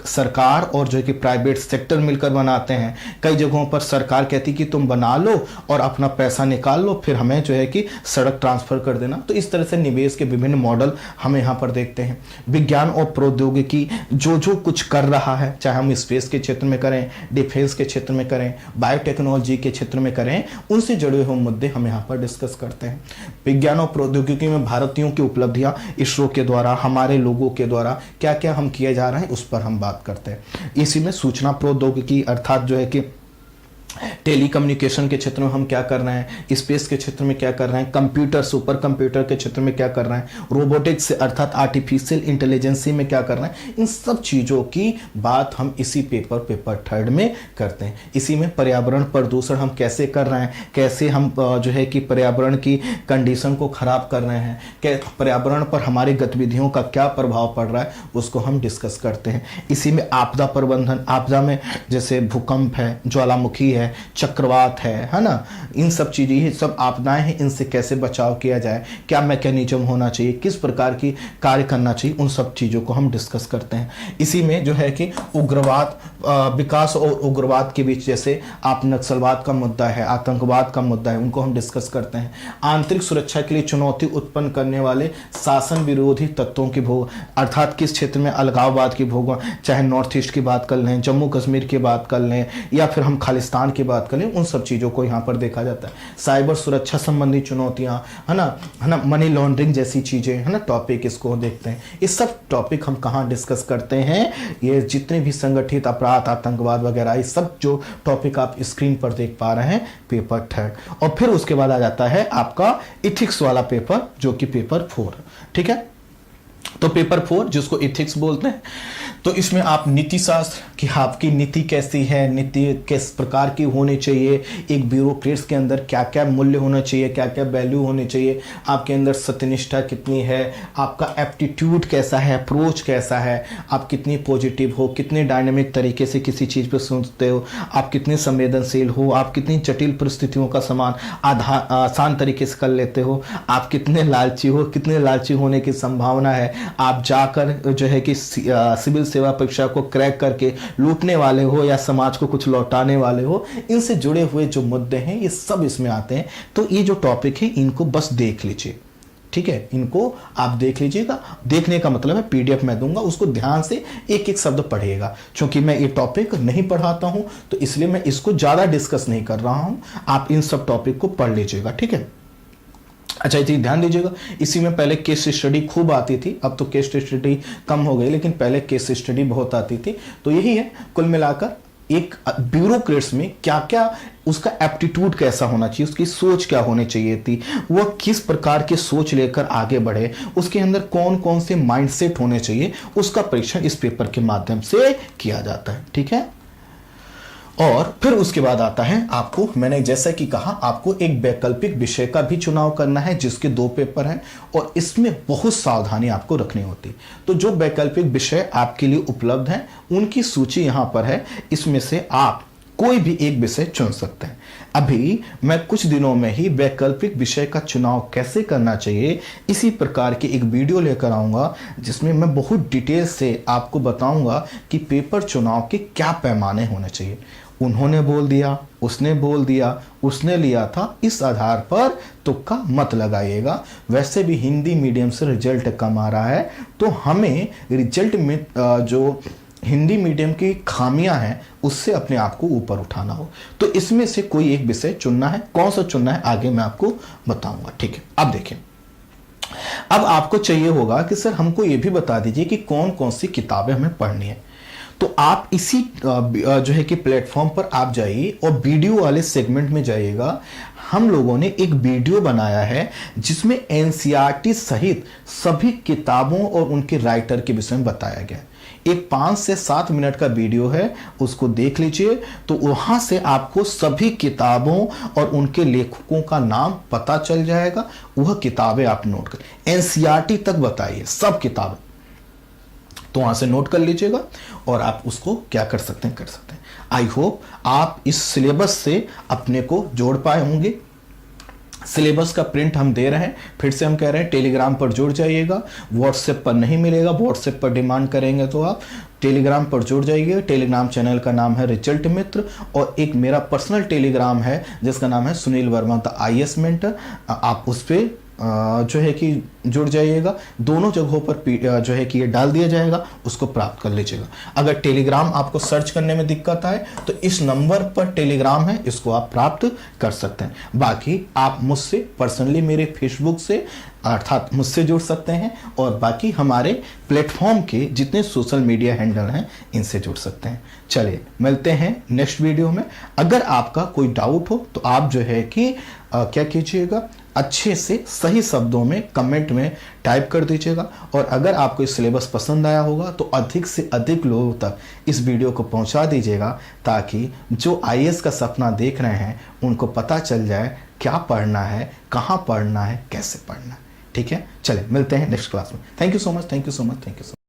सरकार और जो है कि प्राइवेट सेक्टर मिलकर बनाते हैं, कई जगहों पर सरकार कहती कि तुम बना लो और अपना पैसा निकाल लो, फिर हमें जो है कि सड़क ट्रांसफर कर देना। तो इस तरह से निवेश के विभिन्न मॉडल हम यहाँ पर देखते हैं। विज्ञान और प्रौद्योगिकी जो जो कुछ कर रहा है, चाहे हम स्पेस के क्षेत्र में करें, डिफेंस के क्षेत्र में करें, बायोटेक्नोलॉजी के क्षेत्र में करें, उनसे जुड़े हुए मुद्दे हम यहाँ पर डिस्कस करते हैं। विज्ञान और प्रौद्योगिकी में भारतीयों की उपलब्धियां, इसरो के द्वारा, हमारे लोगों के द्वारा क्या क्या हम किए जा रहे हैं, उस पर हम बात करते हैं। इसी में सूचना प्रौद्योगिकी अर्थात जो है कि टेलीकम्युनिकेशन के क्षेत्र में हम क्या कर रहे हैं, स्पेस के क्षेत्र में क्या कर रहे हैं, कंप्यूटर सुपर कंप्यूटर के क्षेत्र में क्या कर रहे हैं, रोबोटिक्स अर्थात आर्टिफिशियल इंटेलिजेंसी में क्या कर रहे हैं, इन सब चीज़ों की बात हम इसी पेपर 3 में करते हैं। इसी में पर्यावरण प्रदूषण हम कैसे कर रहे हैं, कैसे हम जो है कि पर्यावरण की कंडीशन को खराब कर रहे हैं, क्या पर्यावरण पर हमारी गतिविधियों का क्या प्रभाव पड़ रहा है, उसको हम डिस्कस करते हैं। इसी में आपदा प्रबंधन, आपदा में जैसे भूकंप है, ज्वालामुखी है, चक्रवात है ना, इन सब चीजें, ये सब आपदाएं हैं, इनसे कैसे बचाव किया जाए, क्या मैकेनिज्म होना चाहिए, किस प्रकार की कार्य करना चाहिए, उन सब चीजों को हम डिस्कस करते हैं। इसी में जो है कि उग्रवाद, विकास और उग्रवाद के बीच जैसे आप नक्सलवाद का मुद्दा है, आतंकवाद का मुद्दा है, उनको हम डिस्कस करते हैं। आंतरिक सुरक्षा के लिए चुनौती उत्पन्न करने वाले शासन विरोधी तत्वों की भोग अर्थात किस क्षेत्र में अलगाववाद की भोग, चाहे नॉर्थ ईस्ट की बात कर लें, जम्मू कश्मीर की बात कर लें, या फिर हम खालिस्तान की बात करें, उन सब चीज़ों को यहाँ पर देखा जाता है। साइबर सुरक्षा संबंधी चुनौतियाँ, है ना, मनी लॉन्ड्रिंग जैसी चीज़ें, है ना, टॉपिक इसको देखते हैं। ये सब टॉपिक हम कहाँ डिस्कस करते हैं, ये जितने भी संगठित अपराध, आतंकवाद वगैरह, ये सब जो टॉपिक आप स्क्रीन पर देख पा रहे हैं, पेपर 3। और फिर उसके बाद आ जाता है आपका इथिक्स वाला पेपर, जो कि पेपर 4, ठीक है। तो पेपर 4 जिसको इथिक्स बोलते हैं, तो इसमें आप नीति शास्त्र कि आपकी नीति कैसी है, नीति किस प्रकार की होनी चाहिए, एक ब्यूरोक्रेट्स के अंदर क्या क्या मूल्य होना चाहिए, क्या क्या वैल्यू होनी चाहिए, आपके अंदर सत्यनिष्ठा कितनी है, आपका एप्टीट्यूड कैसा है, अप्रोच कैसा है, आप कितनी पॉजिटिव हो, कितने डायनेमिक तरीके से किसी चीज़ पर सोचते हो, आप कितने संवेदनशील हो, आप कितनी जटिल परिस्थितियों का आसान तरीके से कर लेते हो, आप कितने लालची हो, कितने लालची होने की संभावना है, आप जाकर जो है कि सिविल सेवा परीक्षा को क्रैक करके लूटने वाले हो या समाज को कुछ लौटाने वाले हो, इनसे जुड़े हुए जो मुद्दे हैं ये सब इसमें आते हैं। तो ये जो टॉपिक है इनको बस देख लीजिए, ठीक है, इनको आप देख लीजिएगा। देखने का मतलब है पीडीएफ मैं दूंगा, उसको ध्यान से एक एक शब्द पढ़िएगा। क्योंकि मैं ये टॉपिक नहीं पढ़ाता हूं तो इसलिए मैं इसको ज्यादा डिस्कस नहीं कर रहा हूं, आप इन सब टॉपिक को पढ़ लीजिएगा, ठीक है। अच्छा, ये ध्यान दीजिएगा, इसी में पहले केस स्टडी खूब आती थी, अब तो केस स्टडी कम हो गई, लेकिन पहले केस स्टडी बहुत आती थी। तो यही है कुल मिलाकर एक ब्यूरोक्रेट्स में क्या क्या उसका एप्टीट्यूड कैसा होना चाहिए, उसकी सोच क्या होनी चाहिए थी, वह किस प्रकार की सोच लेकर आगे बढ़े, उसके अंदर कौन कौन से माइंडसेट होने चाहिए, उसका परीक्षण इस पेपर के माध्यम से किया जाता है, ठीक है। और फिर उसके बाद आता है आपको, मैंने जैसा कि कहा, आपको एक वैकल्पिक विषय का भी चुनाव करना है जिसके 2 पेपर हैं और इसमें बहुत सावधानी आपको रखनी होती। तो जो वैकल्पिक विषय आपके लिए उपलब्ध हैं उनकी सूची यहां पर है, इसमें से आप कोई भी एक विषय चुन सकते हैं। अभी मैं कुछ दिनों में ही वैकल्पिक विषय का चुनाव कैसे करना चाहिए इसी प्रकार की एक वीडियो लेकर आऊंगा, जिसमें मैं बहुत डिटेल से आपको बताऊंगा कि पेपर चुनाव के क्या पैमाने होने चाहिए। उन्होंने बोल दिया, उसने बोल दिया, उसने लिया था, इस आधार पर तुक्का मत लगाइएगा। वैसे भी हिंदी मीडियम से रिजल्ट कम आ रहा है, तो हमें रिजल्ट में जो हिंदी मीडियम की खामियां हैं उससे अपने आप को ऊपर उठाना हो, तो इसमें से कोई एक विषय चुनना है। कौन सा चुनना है आगे मैं आपको बताऊंगा, ठीक है। अब देखें, अब आपको चाहिए होगा कि सर हमको ये भी बता दीजिए कि कौन कौन सी किताबें हमें पढ़नी है। तो आप इसी जो है कि प्लेटफॉर्म पर आप जाइए और वीडियो वाले सेगमेंट में जाइएगा। हम लोगों ने एक वीडियो बनाया है जिसमें एनसीईआरटी सहित सभी किताबों और उनके राइटर के विषय में बताया गया है। एक 5 से 7 मिनट का वीडियो है, उसको देख लीजिए, तो वहां से आपको सभी किताबों और उनके लेखकों का नाम पता चल जाएगा। वह किताबें आप नोट कर, एनसीईआरटी तक बताइए सब किताबें, तो वहां से नोट कर लीजिएगा और आप उसको क्या कर सकते हैं, कर सकते हैं। आई होप आप इस सिलेबस से अपने को जोड़ पाए होंगे। सिलेबस का प्रिंट हम दे रहे हैं, फिर से हम कह रहे हैं टेलीग्राम पर जुड़ जाइएगा। व्हाट्सएप पर नहीं मिलेगा, व्हाट्सएप पर डिमांड करेंगे तो आप टेलीग्राम पर जुड़ जाइए। टेलीग्राम चैनल का नाम है रिजल्ट मित्र, और एक मेरा पर्सनल टेलीग्राम है जिसका नाम है Sunil Verma the IAS mentor. आप उस पर जो है कि जुड़ जाइएगा। दोनों जगहों पर जो है कि ये डाल दिया जाएगा, उसको प्राप्त कर लीजिएगा। अगर टेलीग्राम आपको सर्च करने में दिक्कत आए तो इस नंबर पर टेलीग्राम है, इसको आप प्राप्त कर सकते हैं। बाकी आप मुझसे पर्सनली मेरे फेसबुक से अर्थात मुझसे जुड़ सकते हैं, और बाकी हमारे प्लेटफॉर्म के जितने सोशल मीडिया हैंडल हैं इनसे जुड़ सकते हैं। चलिए मिलते हैं नेक्स्ट वीडियो में। अगर आपका कोई डाउट हो तो आप जो है कि क्या कीजिएगा, अच्छे से सही शब्दों में कमेंट में टाइप कर दीजिएगा। और अगर आपको इस सिलेबस पसंद आया होगा तो अधिक से अधिक लोगों तक इस वीडियो को पहुंचा दीजिएगा, ताकि जो IAS का सपना देख रहे हैं उनको पता चल जाए क्या पढ़ना है, कहाँ पढ़ना है, कैसे पढ़ना है। ठीक है, चले मिलते हैं नेक्स्ट क्लास में। Thank you so much, thank you so much, thank you so much.